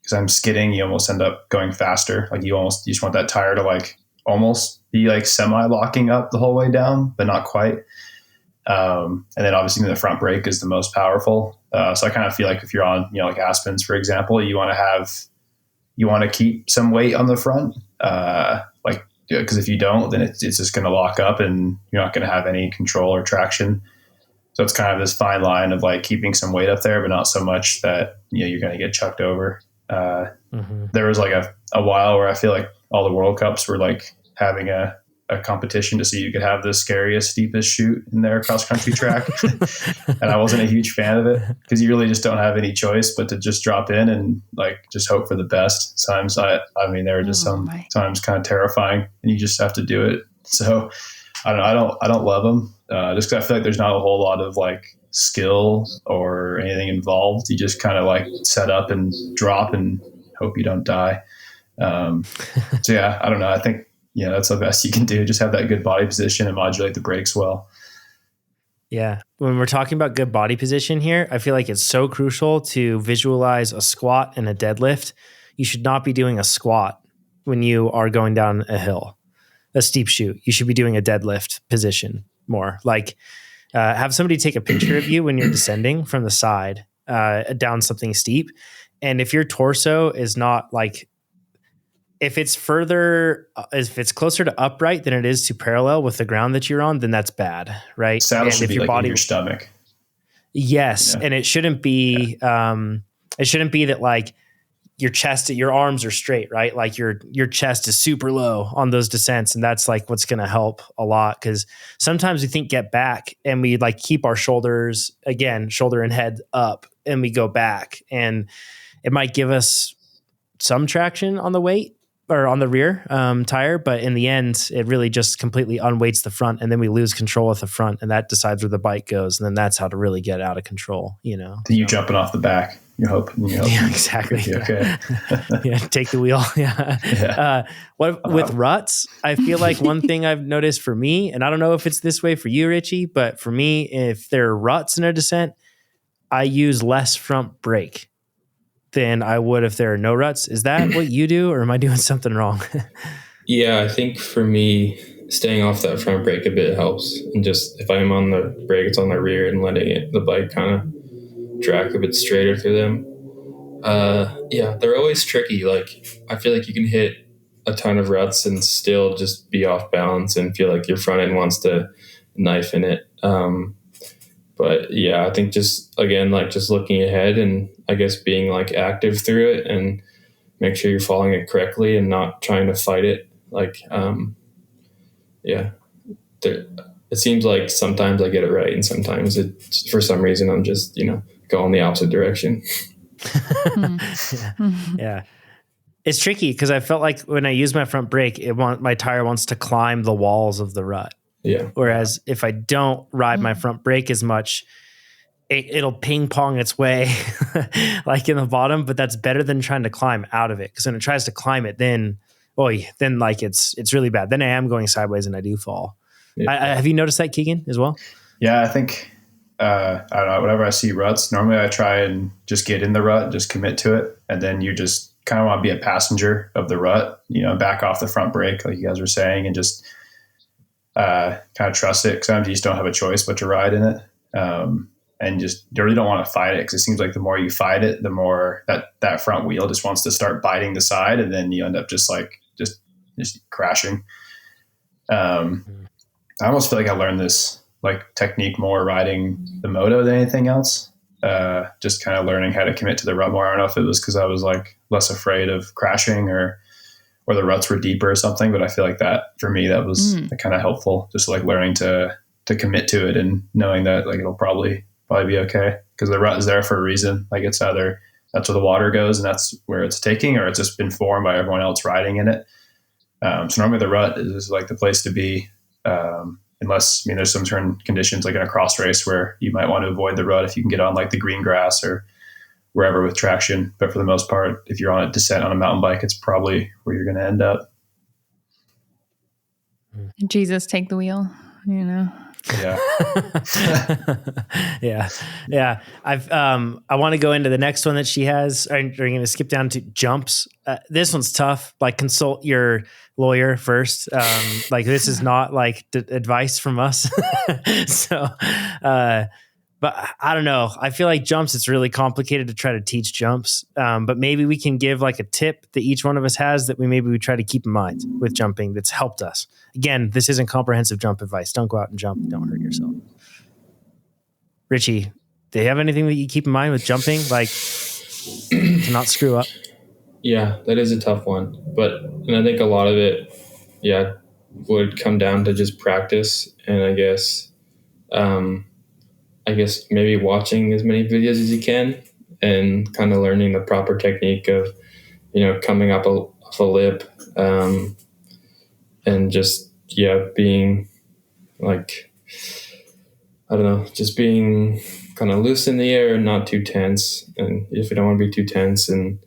Because I'm skidding, you almost end up going faster. Like you just want that tire to like almost be like semi-locking up the whole way down, but not quite. And then obviously the front brake is the most powerful. So I kind of feel like if you're on, like Aspens, for example, you want to keep some weight on the front. Because if you don't, then it's just going to lock up and you're not going to have any control or traction. So it's kind of this fine line of like keeping some weight up there, but not so much that, you're going to get chucked over. There was like a while where I feel like all the World Cups were like having a competition to see who could have the scariest, steepest chute in their cross country track. And I wasn't a huge fan of it because you really just don't have any choice but to just drop in and like just hope for the best. Sometimes they were just sometimes kind of terrifying and you just have to do it. So I don't love them just because I feel like there's not a whole lot of like skill or anything involved. You just kind of like set up and drop and hope you don't die. So yeah, I don't know. I think, that's the best you can do. Just have that good body position and modulate the brakes well. Yeah. When we're talking about good body position here, I feel like it's so crucial to visualize a squat and a deadlift. You should not be doing a squat when you are going down a hill, a steep chute. You should be doing a deadlift position more. Like have somebody take a picture of you when you're descending from the side down something steep. And if your torso is not like, if it's closer to upright than it is to parallel with the ground that you're on, then that's bad, right? Saddle and should if be your like body, in your stomach. yes, and it shouldn't be. It shouldn't be that like your arms are straight, right? Like your chest is super low on those descents, and that's like what's going to help a lot. Because sometimes we think get back, and we like keep our shoulders again, shoulder and head up, and we go back, and it might give us some traction on the weight or on the rear tire, but in the end, it really just completely unweights the front, and then we lose control with the front, and that decides where the bike goes, and then that's how to really get out of control. Then you jumping off the back. You're hoping. Yeah, exactly. Okay. Yeah, take the wheel. Yeah. With ruts, I feel like one thing I've noticed for me, and I don't know if it's this way for you, Richie, but for me, if there are ruts in a descent, I use less front brake than I would if there are no ruts. Is that what you do, or am I doing something wrong? Yeah, I think for me, staying off that front brake a bit helps. And just if I'm on the brake, it's on the rear and letting the bike kind of track a bit straighter through them. Yeah, they're always tricky. Like I feel like you can hit a ton of ruts and still just be off balance and feel like your front end wants to knife in it. But yeah, I think just looking ahead and I guess being like active through it and make sure you're following it correctly and not trying to fight it. Like, it seems like sometimes I get it right and sometimes for some reason I'm just, going the opposite direction. Yeah. It's tricky because I felt like when I use my front brake, my tire wants to climb the walls of the rut. Yeah. Whereas if I don't ride my front brake as much, it'll ping pong its way like in the bottom, but that's better than trying to climb out of it. Because when it tries to climb it, then like it's really bad. Then I am going sideways and I do fall. Yeah. Have you noticed that, Keegan, as well? Yeah, I think I don't know. Whenever I see ruts, normally I try and just get in the rut, just commit to it, and then you just kind of want to be a passenger of the rut. Back off the front brake, like you guys were saying, and just kind of trust it. Sometimes you just don't have a choice but to ride in it. And just you really don't want to fight it because it seems like the more you fight it, the more that front wheel just wants to start biting the side, and then you end up just crashing. I almost feel like I learned this like technique more riding the moto than anything else. Just kind of learning how to commit to the rut more. I don't know if it was because I was like less afraid of crashing or the ruts were deeper or something, but I feel like that for me, that was kind of helpful. Just like learning to commit to it and knowing that like it'll probably be okay because the rut is there for a reason. Like it's either that's where the water goes and that's where it's taking, or it's just been formed by everyone else riding in it. So normally the rut is like the place to be, unless there's some certain conditions like in a cross race where you might want to avoid the rut if you can get on like the green grass or wherever with traction. But for the most part, if you're on a descent on a mountain bike, it's probably where you're going to end up. Jesus, take the wheel, Yeah. Yeah. I want to go into the next one that she has. We're going to skip down to jumps. This one's tough. Like consult your lawyer first. Like this is not like advice from us. So, but I don't know. I feel like jumps, it's really complicated to try to teach jumps. But maybe we can give like a tip that each one of us has that we try to keep in mind with jumping that's helped us. Again, this isn't comprehensive jump advice. Don't go out and jump. Don't hurt yourself. Richie, do you have anything that you keep in mind with jumping? Like to not screw up? Yeah, that is a tough one. And I think a lot of it, would come down to just practice. And I guess maybe watching as many videos as you can and kind of learning the proper technique of, coming up off a lip, and just, being like, I don't know, just being kind of loose in the air and not too tense. And if you don't want to be too tense and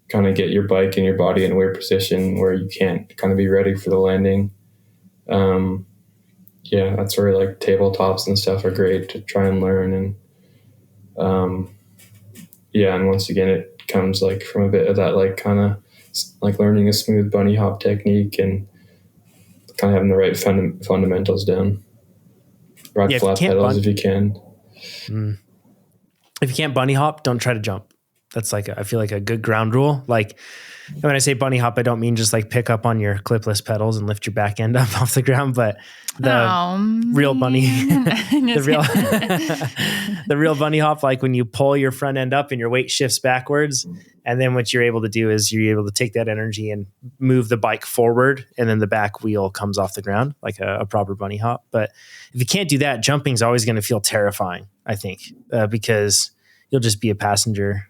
kind of get your bike and your body in a weird position where you can't kind of be ready for the landing. Yeah, that's where like tabletops and stuff are great to try and learn. And yeah, and once again, it comes like from a bit of that like kind of like learning a smooth bunny hop technique and kind of having the right fundamentals down. Ride flat pedals if you can. If you can't bunny hop, don't try to jump. That's like, I feel like a good ground rule. Like when I say bunny hop, I don't mean just like pick up on your clipless pedals and lift your back end up off the ground, but the real bunny, the real bunny hop, like when you pull your front end up and your weight shifts backwards. And then what you're able to do is you're able to take that energy and move the bike forward. And then the back wheel comes off the ground like a proper bunny hop. But if you can't do that, jumping is always going to feel terrifying, I think, because you'll just be a passenger,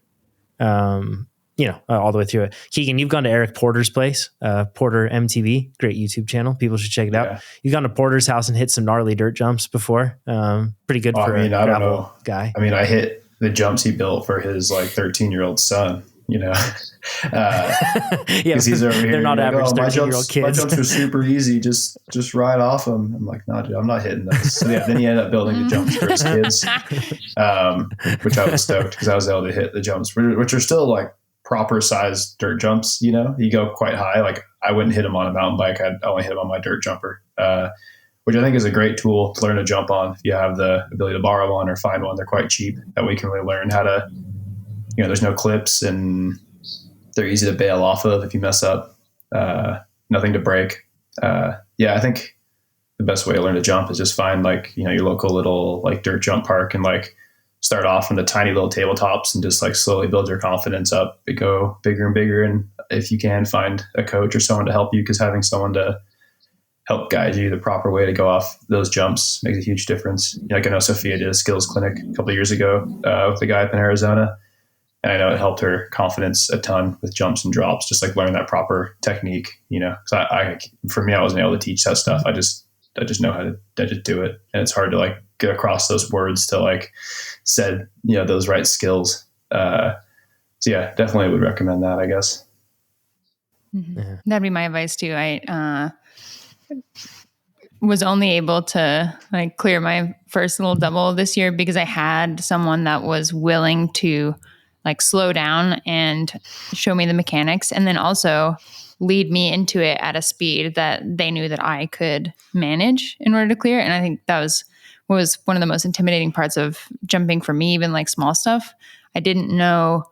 all the way through it. Keegan, you've gone to Eric Porter's place, Porter MTB, great YouTube channel. People should check it out. You've gone to Porter's house and hit some gnarly dirt jumps before. Pretty good for a gravel guy. I mean, I hit the jumps he built for his like 13-year-old son, because he's over here. They're not average 13-year-old kids. My jumps are super easy. Just ride off them. I'm like, no, dude, I'm not hitting those. So yeah, then he ended up building the jumps for his kids, which I was stoked because I was able to hit the jumps, which are still like proper sized dirt jumps. You go quite high. Like I wouldn't hit them on a mountain bike. I'd only hit them on my dirt jumper, which I think is a great tool to learn to jump on. If you have the ability to borrow one or find one, they're quite cheap. That way you can really learn how to, there's no clips and they're easy to bail off of if you mess up. Nothing to break. I think the best way to learn to jump is just find like, your local little like dirt jump park and like start off on the tiny little tabletops and just like slowly build your confidence up. But go bigger and bigger. And if you can, find a coach or someone to help you, because having someone to help guide you the proper way to go off those jumps makes a huge difference. Like I know Sophia did a skills clinic a couple of years ago with a guy up in Arizona. And I know it helped her confidence a ton with jumps and drops, just like learn that proper technique, because for me, I wasn't able to teach that stuff. I just know how to just do it. And it's hard to like get across those words to like said, those right skills. So yeah, definitely would recommend that, I guess. Mm-hmm. Yeah. That'd be my advice too. I was only able to like clear my first little double this year because I had someone that was willing to like slow down and show me the mechanics, and then also lead me into it at a speed that they knew that I could manage in order to clear. And I think that was one of the most intimidating parts of jumping for me, even like small stuff. I didn't know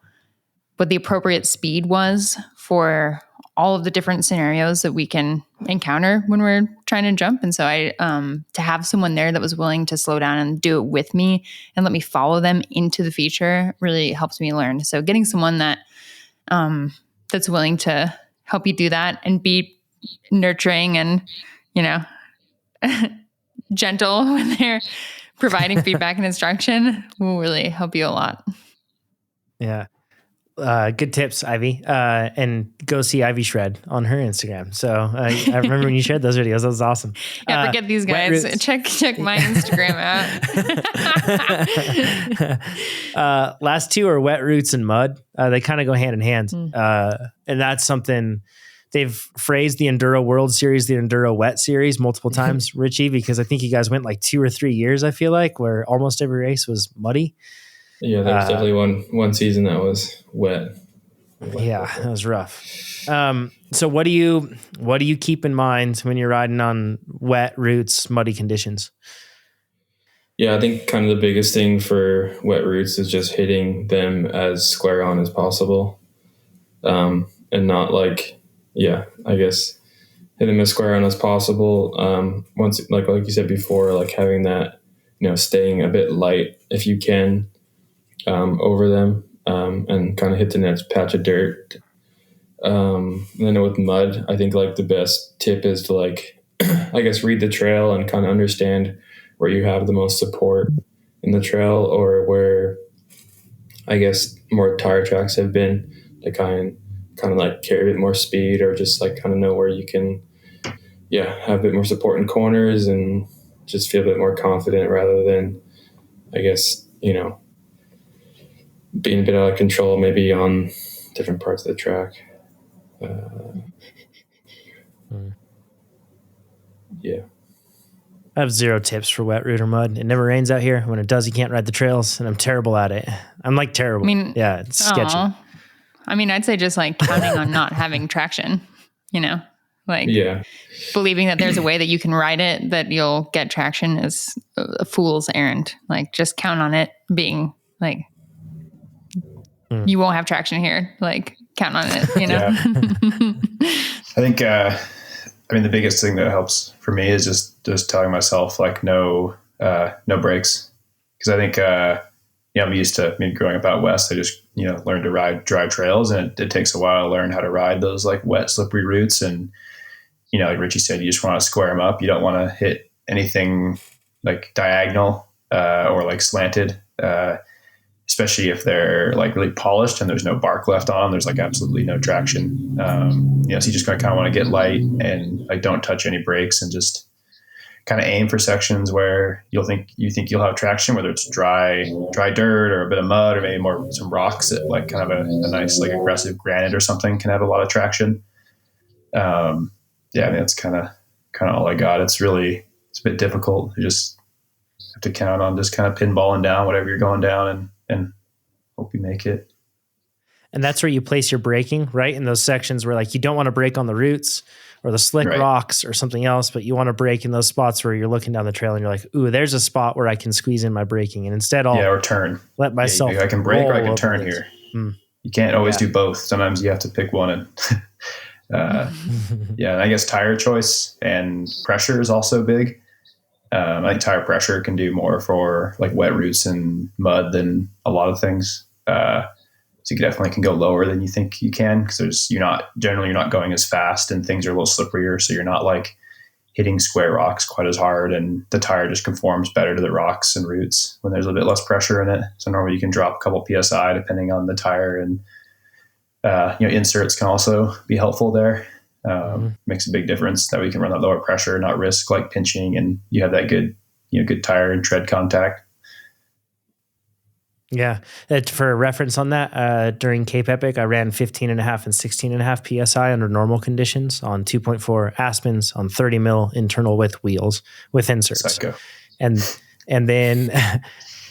what the appropriate speed was for all of the different scenarios that we can encounter when we're trying to jump. And so to have someone there that was willing to slow down and do it with me and let me follow them into the feature really helps me learn. So getting someone that that's willing to help you do that and be nurturing and, gentle when they're providing feedback and instruction will really help you a lot. Yeah. Good tips, Ivy. And go see Ivy Shred on her Instagram. So I remember when you shared those videos. That was awesome. Yeah, forget these guys. Check my Instagram out. Last two are wet roots and mud. They kind of go hand in hand. And that's something they've phrased the Enduro World Series, the Enduro Wet Series multiple times, Richie, because I think you guys went like 2 or 3 years, I feel like, where almost every race was muddy. Yeah, there was definitely one season that was wet. Yeah, that was rough. So what do you keep in mind when you're riding on wet roots, muddy conditions? Yeah, I think kind of the biggest thing for wet roots is just hitting them as square on as possible. And not like, I guess hit them as square on as possible. Once, like you said before, like having that, staying a bit light if you can, over them, and kind of hit the next patch of dirt. Then with mud, I think like the best tip is to like, I guess, read the trail and kind of understand where you have the most support in the trail, or where I guess more tire tracks have been to kind of like carry a bit more speed, or just like kind of know where you can, have a bit more support in corners and just feel a bit more confident, rather than, I guess, being a bit out of control maybe on different parts of the track. Yeah. I have 0 tips for wet route or mud. It never rains out here. When it does, you can't ride the trails, and I'm terrible at it. I'm like terrible. Yeah, it's sketchy. I mean, I'd say just like counting on not having traction, like believing that there's a way that you can ride it, that you'll get traction is a fool's errand. Like just count on it being like, you won't have traction here. Like count on it, Yeah. I think, the biggest thing that helps for me is just telling myself like no brakes. Cause I think, I'm used to maybe growing up out west. I just, learned to ride dry trails, and it takes a while to learn how to ride those like wet, slippery routes. And, like Richie said, you just want to square them up. You don't want to hit anything like diagonal, or like slanted, especially if they're like really polished and there's no bark left on them. There's like absolutely no traction. So you just kind of want to get light and like don't touch any brakes, and just kind of aim for sections where you think you'll have traction, whether it's dry dirt or a bit of mud, or maybe some rocks that like kind of a nice like aggressive granite or something can have a lot of traction. That's kind of all I got. It's a bit difficult. You just have to count on just kind of pinballing down whatever you're going down and hope you make it. And that's where you place your braking, right? In those sections where like you don't want to brake on the roots or the slick rocks or something else, but you want to brake in those spots where you're looking down the trail and you're like, ooh, there's a spot where I can squeeze in my braking. And instead or turn. Let myself I can brake or I can turn here. You can't always do both. Sometimes you have to pick one. And and I guess tire choice and pressure is also big. I think tire pressure can do more for like wet routes and mud than a lot of things. So you definitely can go lower than you think you can, because you're not going as fast, and things are a little slipperier. So you're not like hitting square rocks quite as hard, and the tire just conforms better to the rocks and roots when there's a bit less pressure in it. So normally you can drop a couple PSI depending on the tire, and inserts can also be helpful there. Makes a big difference that we can run that lower pressure, not risk like pinching, and you have that good tire and tread contact. Yeah. For reference on that, during Cape Epic, I ran 15.5 and 16.5 PSI under normal conditions on 2.4 Aspens on 30 mil internal width wheels with inserts. Psycho. And then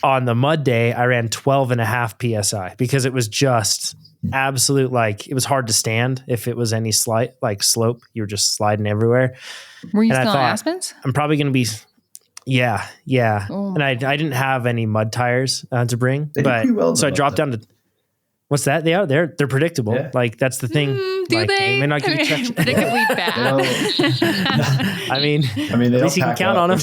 on the mud day, I ran 12.5 PSI because it was just absolute, like it was hard to stand. If it was any slight like slope, you were just sliding everywhere. Were you still on Aspens? I'm probably going to be... Yeah. Oh. And I didn't have any mud tires to bring, so I dropped down to, what's that? They're predictable. Yeah. Like that's the thing. Do they may not give you traction. Predictably bad. I mean, at least you can count on them.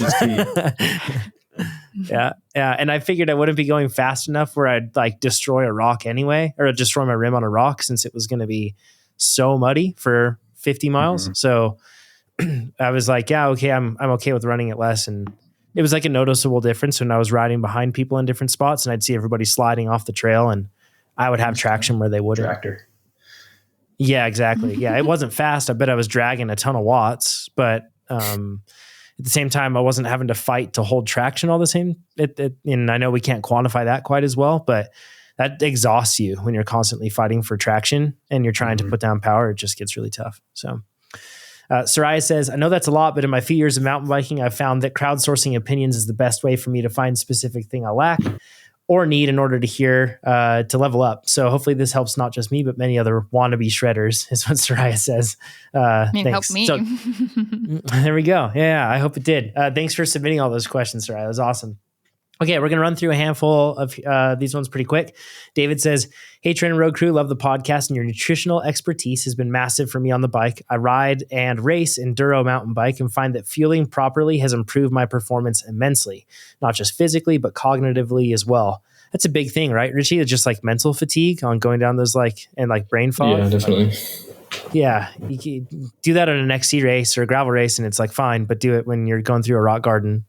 Yeah. And I figured I wouldn't be going fast enough where I'd like destroy a rock anyway, or destroy my rim on a rock, since it was going to be so muddy for 50 miles. Mm-hmm. So I was like, yeah, okay, I'm okay with running it less. And it was like a noticeable difference when I was riding behind people in different spots, and I'd see everybody sliding off the trail, and I would have traction where they wouldn't. Tractor. Yeah, exactly. Yeah, it wasn't fast. I bet I was dragging a ton of watts, but at the same time, I wasn't having to fight to hold traction all the same. And I know we can't quantify that quite as well, but that exhausts you when you're constantly fighting for traction and you're trying to put down power. It just gets really tough. So Soraya says, I know that's a lot, but in my few years of mountain biking, I've found that crowdsourcing opinions is the best way for me to find specific thing I lack or need in order to level up. So hopefully this helps not just me, but many other wannabe shredders, is what Soraya says. Help me. So, there we go. Yeah, I hope it did. Thanks for submitting all those questions, Soraya. That was awesome. Okay, we're going to run through a handful of these ones pretty quick. David says, hey, TrainerRoad crew, love the podcast, and your nutritional expertise has been massive for me on the bike. I ride and race Enduro mountain bike and find that fueling properly has improved my performance immensely, not just physically, but cognitively as well. That's a big thing, right, Richie? It's just like mental fatigue on going down those and brain fog. Yeah, definitely. Yeah, you can do that on an XC race or a gravel race, and it's like fine, but do it when you're going through a rock garden,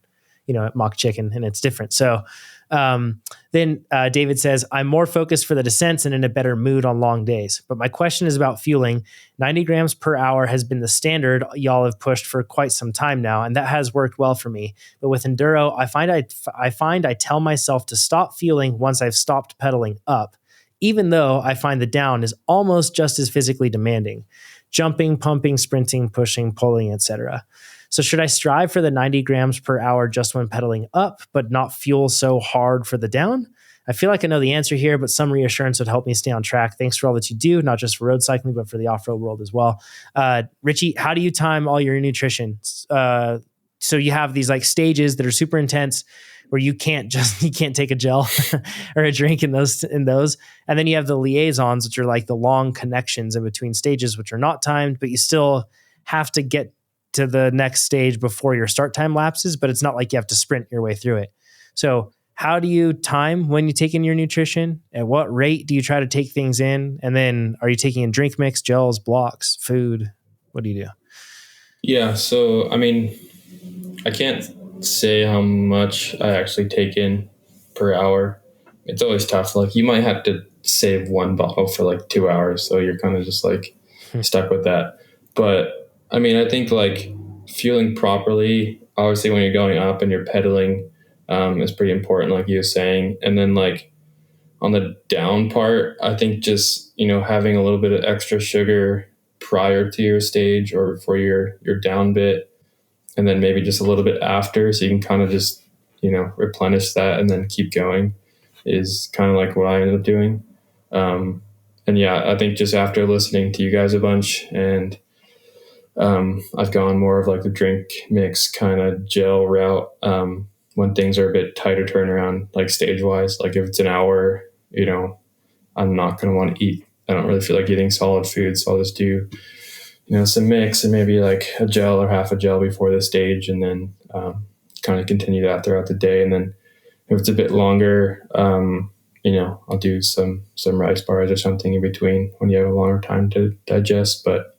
at Mock Chicken, and it's different. So then David says, I'm more focused for the descents and in a better mood on long days. But my question is about fueling. 90 grams per hour has been the standard y'all have pushed for quite some time now, and that has worked well for me. But with Enduro, I find I tell myself to stop fueling once I've stopped pedaling up, even though I find the down is almost just as physically demanding. Jumping, pumping, sprinting, pushing, pulling, etc. So should I strive for the 90 grams per hour just when pedaling up, but not fuel so hard for the down? I feel like I know the answer here, but some reassurance would help me stay on track. Thanks for all that you do, not just for road cycling, but for the off-road world as well. Richie, how do you time all your nutrition? So you have these like stages that are super intense where you can't take a gel or a drink in those. And then you have the liaisons, which are like the long connections in between stages, which are not timed, but you still have to get to the next stage before your start time lapses, but it's not like you have to sprint your way through it. So how do you time when you take in your nutrition? At what rate do you try to take things in? And then are you taking in drink mix, gels, blocks, food? What do you do? Yeah. So, I mean, I can't say how much I actually take in per hour. It's always tough. Like you might have to save one bottle for like 2 hours. So you're kind of just like stuck with that. But I mean, I think like fueling properly, obviously when you're going up and you're pedaling, is pretty important, like you were saying. And then like on the down part, I think just, having a little bit of extra sugar prior to your stage or for your down bit, and then maybe just a little bit after, so you can kind of just, replenish that and then keep going is kind of like what I ended up doing. And yeah, I think just after listening to you guys a bunch and I've gone more of like the drink mix kind of gel route when things are a bit tighter turnaround, like stage wise. Like if it's an hour, I'm not going to want to eat. I don't really feel like eating solid food, so I'll just do some mix and maybe like a gel or half a gel before the stage, and then kind of continue that throughout the day. And then if it's a bit longer, I'll do some rice bars or something in between when you have a longer time to digest. But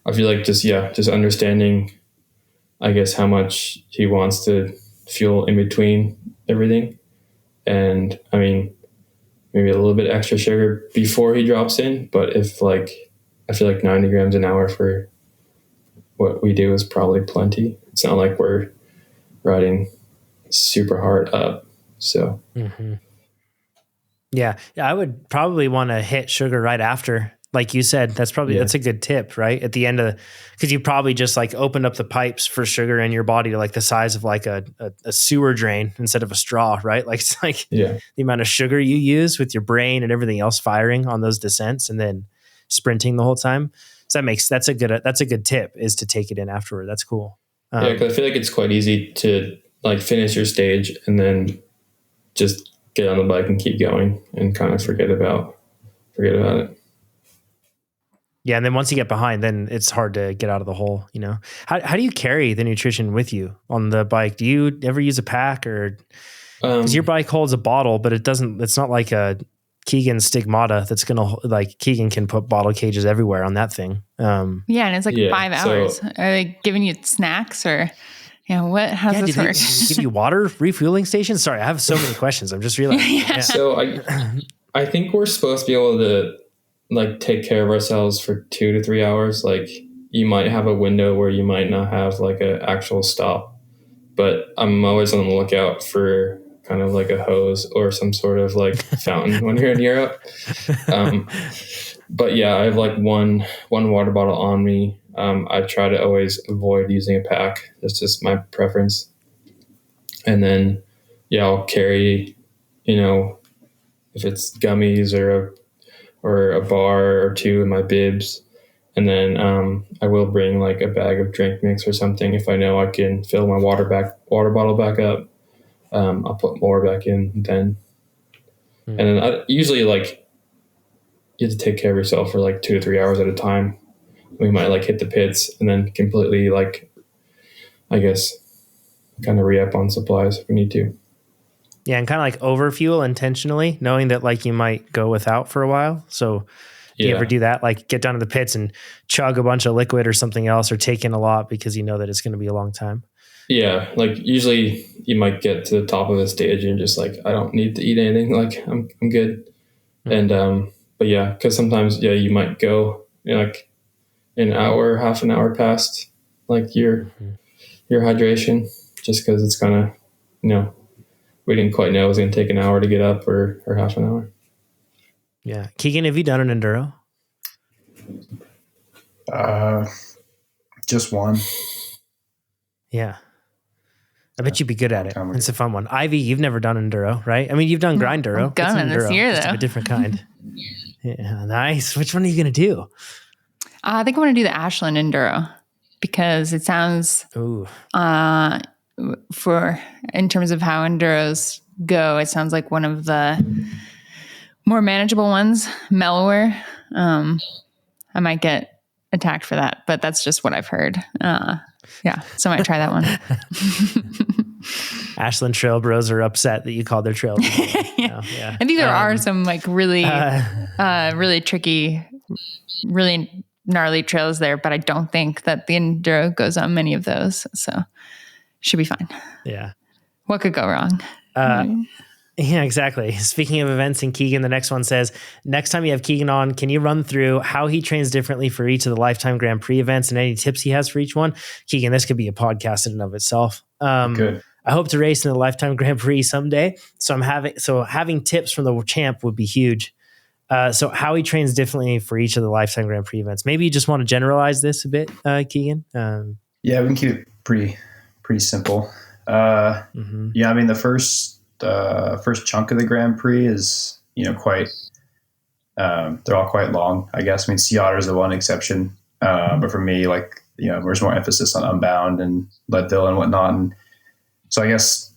I feel like just understanding, I guess, how much he wants to fuel in between everything. And I mean, maybe a little bit extra sugar before he drops in. But if I feel like 90 grams an hour for what we do is probably plenty. It's not like we're riding super hard up. So, yeah, I would probably want to hit sugar right after. Like you said, that's a good tip, right? At the end of because you probably just like opened up the pipes for sugar in your body to like the size of like a sewer drain instead of a straw, right? Like it's like the amount of sugar you use with your brain and everything else firing on those descents and then sprinting the whole time. So that's a good tip, is to take it in afterward. That's cool. Yeah, because I feel like it's quite easy to like finish your stage and then just get on the bike and keep going and kind of forget about it. Yeah, and then once you get behind, then it's hard to get out of the hole. How do you carry the nutrition with you on the bike? Do you ever use a pack, or because your bike holds a bottle, but it doesn't? It's not like a Keegan Stigmata that's gonna like Keegan can put bottle cages everywhere on that thing. Yeah, and it's like 5 hours. Are they giving you snacks or? What? How's this work? Give you water refueling stations? Sorry, I have so many questions. I'm just realizing. Yeah. So I think we're supposed to be able to like take care of ourselves for 2 to 3 hours. Like you might have a window where you might not have like an actual stop, but I'm always on the lookout for kind of like a hose or some sort of like fountain when you're in Europe. But yeah, I have like one water bottle on me. I try to always avoid using a pack. That's just my preference. And then, I'll carry, if it's gummies or a bar or two in my bibs. And then I will bring like a bag of drink mix or something if I know I can fill my water bottle back up. I'll put more back in then. And then I usually like you have to take care of yourself for like 2 to 3 hours at a time. We might like hit the pits and then completely like, I guess, kind of re-up on supplies if we need to. Yeah, and kind of like overfuel intentionally, knowing that like you might go without for a while. So do you ever do that? Like get down to the pits and chug a bunch of liquid or something else, or take in a lot because you know that it's going to be a long time? Yeah, like usually you might get to the top of the stage and just like, I don't need to eat anything. Like I'm good. And but yeah, because sometimes you might go like an hour, half an hour past like your hydration, just because it's kind of we didn't quite know it was going to take an hour to get up or half an hour. Yeah. Keegan, have you done an enduro? Just one. Yeah. I bet you'd be good at it. It's a fun one. Ivy, you've never done enduro, right? I mean, you've done Grinduro. I'm going this year, though. Just a different kind. Yeah, nice. Which one are you going to do? I think I want to do the Ashland Enduro because it sounds, in terms of how enduros go, it sounds like one of the more manageable ones, mellower. I might get attacked for that, but that's just what I've heard. Yeah, so I might try that one. Ashland Trail Bros are upset that you called their trail. Yeah. I think there are some like really, really tricky, really gnarly trails there, but I don't think that the enduro goes on many of those. So should be fine. Yeah. What could go wrong? Yeah, exactly. Speaking of events, and Keegan, the next one says, next time you have Keegan on, can you run through how he trains differently for each of the Lifetime Grand Prix events and any tips he has for each one? Keegan, this could be a podcast in and of itself. Good. I hope to race in the Lifetime Grand Prix someday. So having tips from the champ would be huge. So how he trains differently for each of the Lifetime Grand Prix events. Maybe you just want to generalize this a bit, Keegan. Yeah, we can keep it pretty simple. Yeah, I mean, the first chunk of the Grand Prix is, quite, they're all quite long, I guess. I mean, Sea Otter is the one exception. But for me, like, there's more emphasis on Unbound and Leadville and whatnot. And so I guess,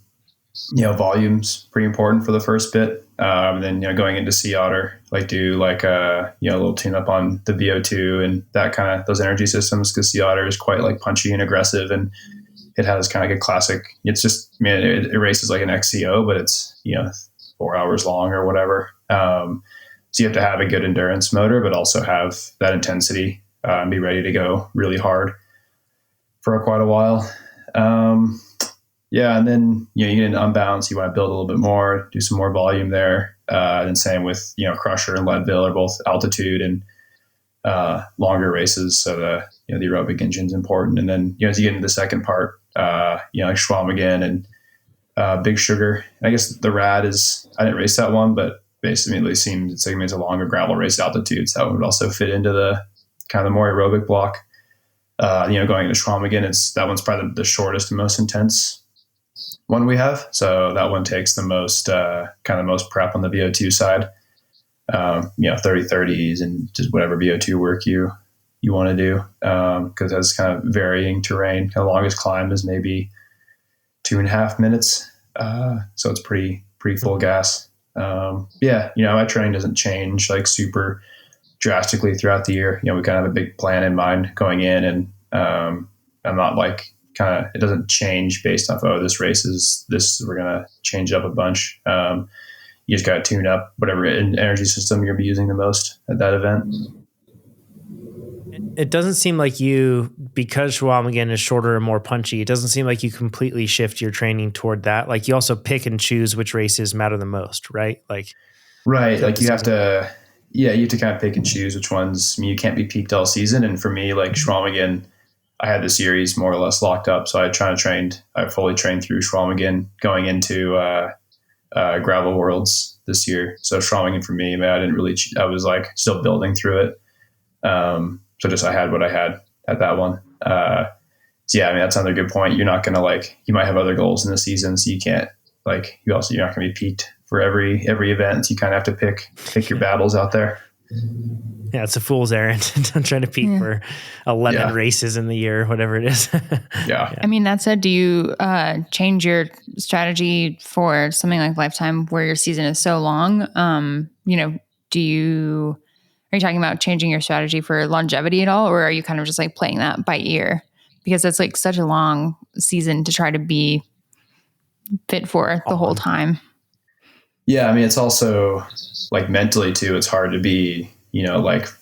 volume's pretty important for the first bit. And then, going into Sea Otter, do like a little tune up on the VO2 and that kind of those energy systems. Cause Sea Otter is quite like punchy and aggressive, and it has kind of like a classic. It's just, it races like an XCO, but it's, 4 hours long or whatever. So you have to have a good endurance motor, but also have that intensity, and be ready to go really hard for quite a while. Yeah. And then, you get into Unbound, so you want to build a little bit more, do some more volume there. And same with, Crusher and Leadville are both altitude and longer races. So the aerobic engine's important. And then, as you get into the second part, like Schwalm and Big Sugar. I guess the Rad I didn't race that one, but basically it seems it's a longer gravel race altitude. So that would also fit into the kind of the more aerobic block. Going into Schwalm, that one's probably the shortest and most intense one we have. So that one takes the most, kind of most prep on the VO2 side. 30-30s and just whatever VO2 work you want to do. Cause that's kind of varying terrain. The longest climb is maybe 2.5 minutes. So it's pretty full gas. My training doesn't change like super drastically throughout the year. We kind of have a big plan in mind going in, and I'm not like it doesn't change based off, this race is this, we're going to change up a bunch. You just got to tune up whatever energy system you're going to be using the most at that event. It doesn't seem like you, because Schwalm is shorter and more punchy, it doesn't seem like you completely shift your training toward that. Like you also pick and choose which races matter the most, right? Right. Like you have to kind of pick and choose which ones. I mean, you can't be peaked all season. And for me, like Schwalm, I had the series more or less locked up. So I fully trained through Schwalm going into, Gravel Worlds this year. So Schwalm for me, I was like still building through it. So just I had what I had at that one. That's another good point. You're not going to you might have other goals in the season, so you can't you're not going to be peaked for every event. So you kind of have to pick your battles out there. Yeah, it's a fool's errand. I'm trying to peak for 11 races in the year, whatever it is. Yeah. I mean, that said, do you change your strategy for something like Lifetime where your season is so long? Are you talking about changing your strategy for longevity at all? Or are you kind of just playing that by ear? Because that's such a long season to try to be fit for the whole time. Yeah. I mean, it's also mentally too, it's hard to be,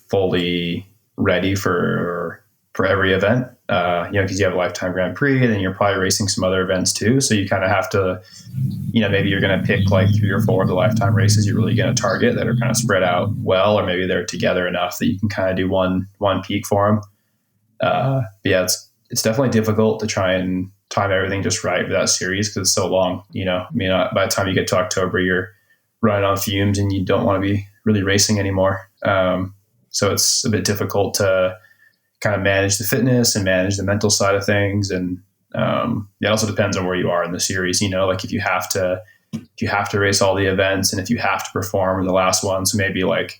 fully ready for every event, because you have a Lifetime Grand Prix and then you're probably racing some other events too. So you kind of have to, maybe you're going to pick 3 or 4 of the Lifetime races you're really going to target that are kind of spread out well, or maybe they're together enough that you can kind of do one peak for them. It's definitely difficult to try and time everything just right for that series because it's so long. By the time you get to October, you're running on fumes and you don't want to be really racing anymore. So it's a bit difficult to kind of manage the fitness and manage the mental side of things. And it also depends on where you are in the series, like if you have to race all the events and if you have to perform in the last one, so maybe like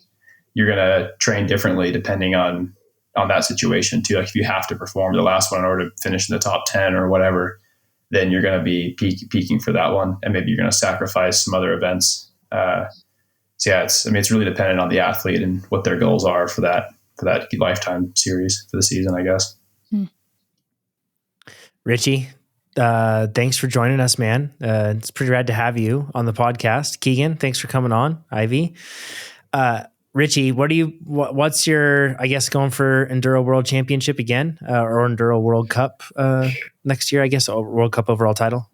you're going to train differently depending on that situation too. Like if you have to perform the last one in order to finish in the top 10 or whatever, then you're going to be peaking for that one. And maybe you're going to sacrifice some other events. So yeah, it's really dependent on the athlete and what their goals are for that lifetime series for the season, I guess. Richie, thanks for joining us, man. It's pretty rad to have you on the podcast. Keegan, thanks for coming on. Ivy, Richie, what's your, I guess, going for Enduro World Championship again, or Enduro World Cup next year, I guess, World Cup overall title?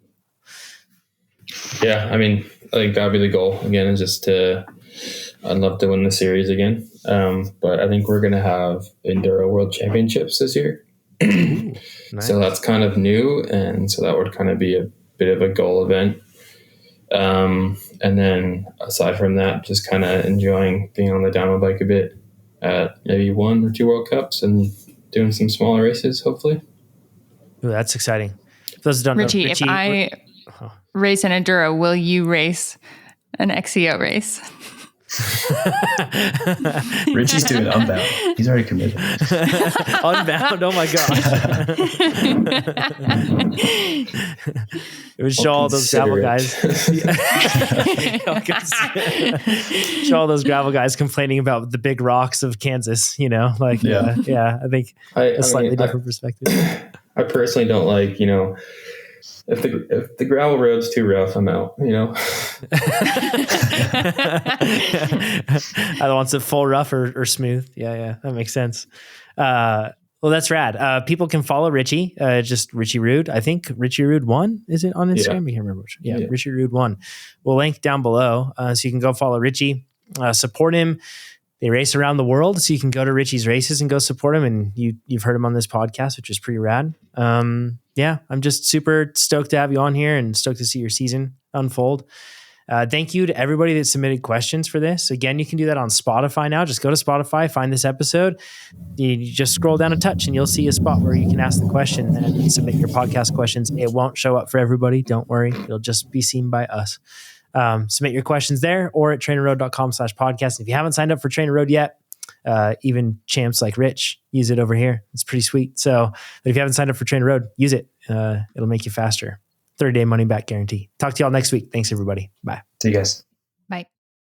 Yeah, I think that'd be the goal again, is just I'd love to win the series again. But I think we're going to have Enduro World Championships this year. Ooh, nice. So that's kind of new. And so that would kind of be a bit of a goal event. And then aside from that, just kind of enjoying being on the downhill bike a bit at maybe 1 or 2 World Cups and doing some smaller races, hopefully. Ooh, that's exciting. For those who don't know, Richie, if I race an Enduro, will you race an XCO race? Richie's doing Unbound. He's already committed. Unbound? Oh my gosh. It would show all those gravel guys. Show all those gravel guys complaining about the big rocks of Kansas, I think a slightly different perspective. I personally don't like, if the gravel road's too rough, I'm out, Either wants it full rough or smooth. Yeah. That makes sense. Well, that's rad. People can follow Richie, just Richie Rude. I think Richie Rude 1 is it on Instagram? I can't remember which. Yeah, Richie Rude 1. We'll link down below. So you can go follow Richie, support him. They race around the world, so you can go to Richie's races and go support him. And you've heard him on this podcast, which is pretty rad. I'm just super stoked to have you on here and stoked to see your season unfold. Thank you to everybody that submitted questions for this. Again, you can do that on Spotify now. Just go to Spotify, find this episode. You just scroll down a touch and you'll see a spot where you can ask the question and submit your podcast questions. It won't show up for everybody. Don't worry. It'll just be seen by us. Submit your questions there or at trainerroad.com/podcast. If you haven't signed up for TrainerRoad yet, even champs like Rich use it over here. It's pretty sweet. So if you haven't signed up for TrainerRoad, use it. It'll make you faster. 30-day money back guarantee. Talk to y'all next week. Thanks, everybody. Bye. See you guys.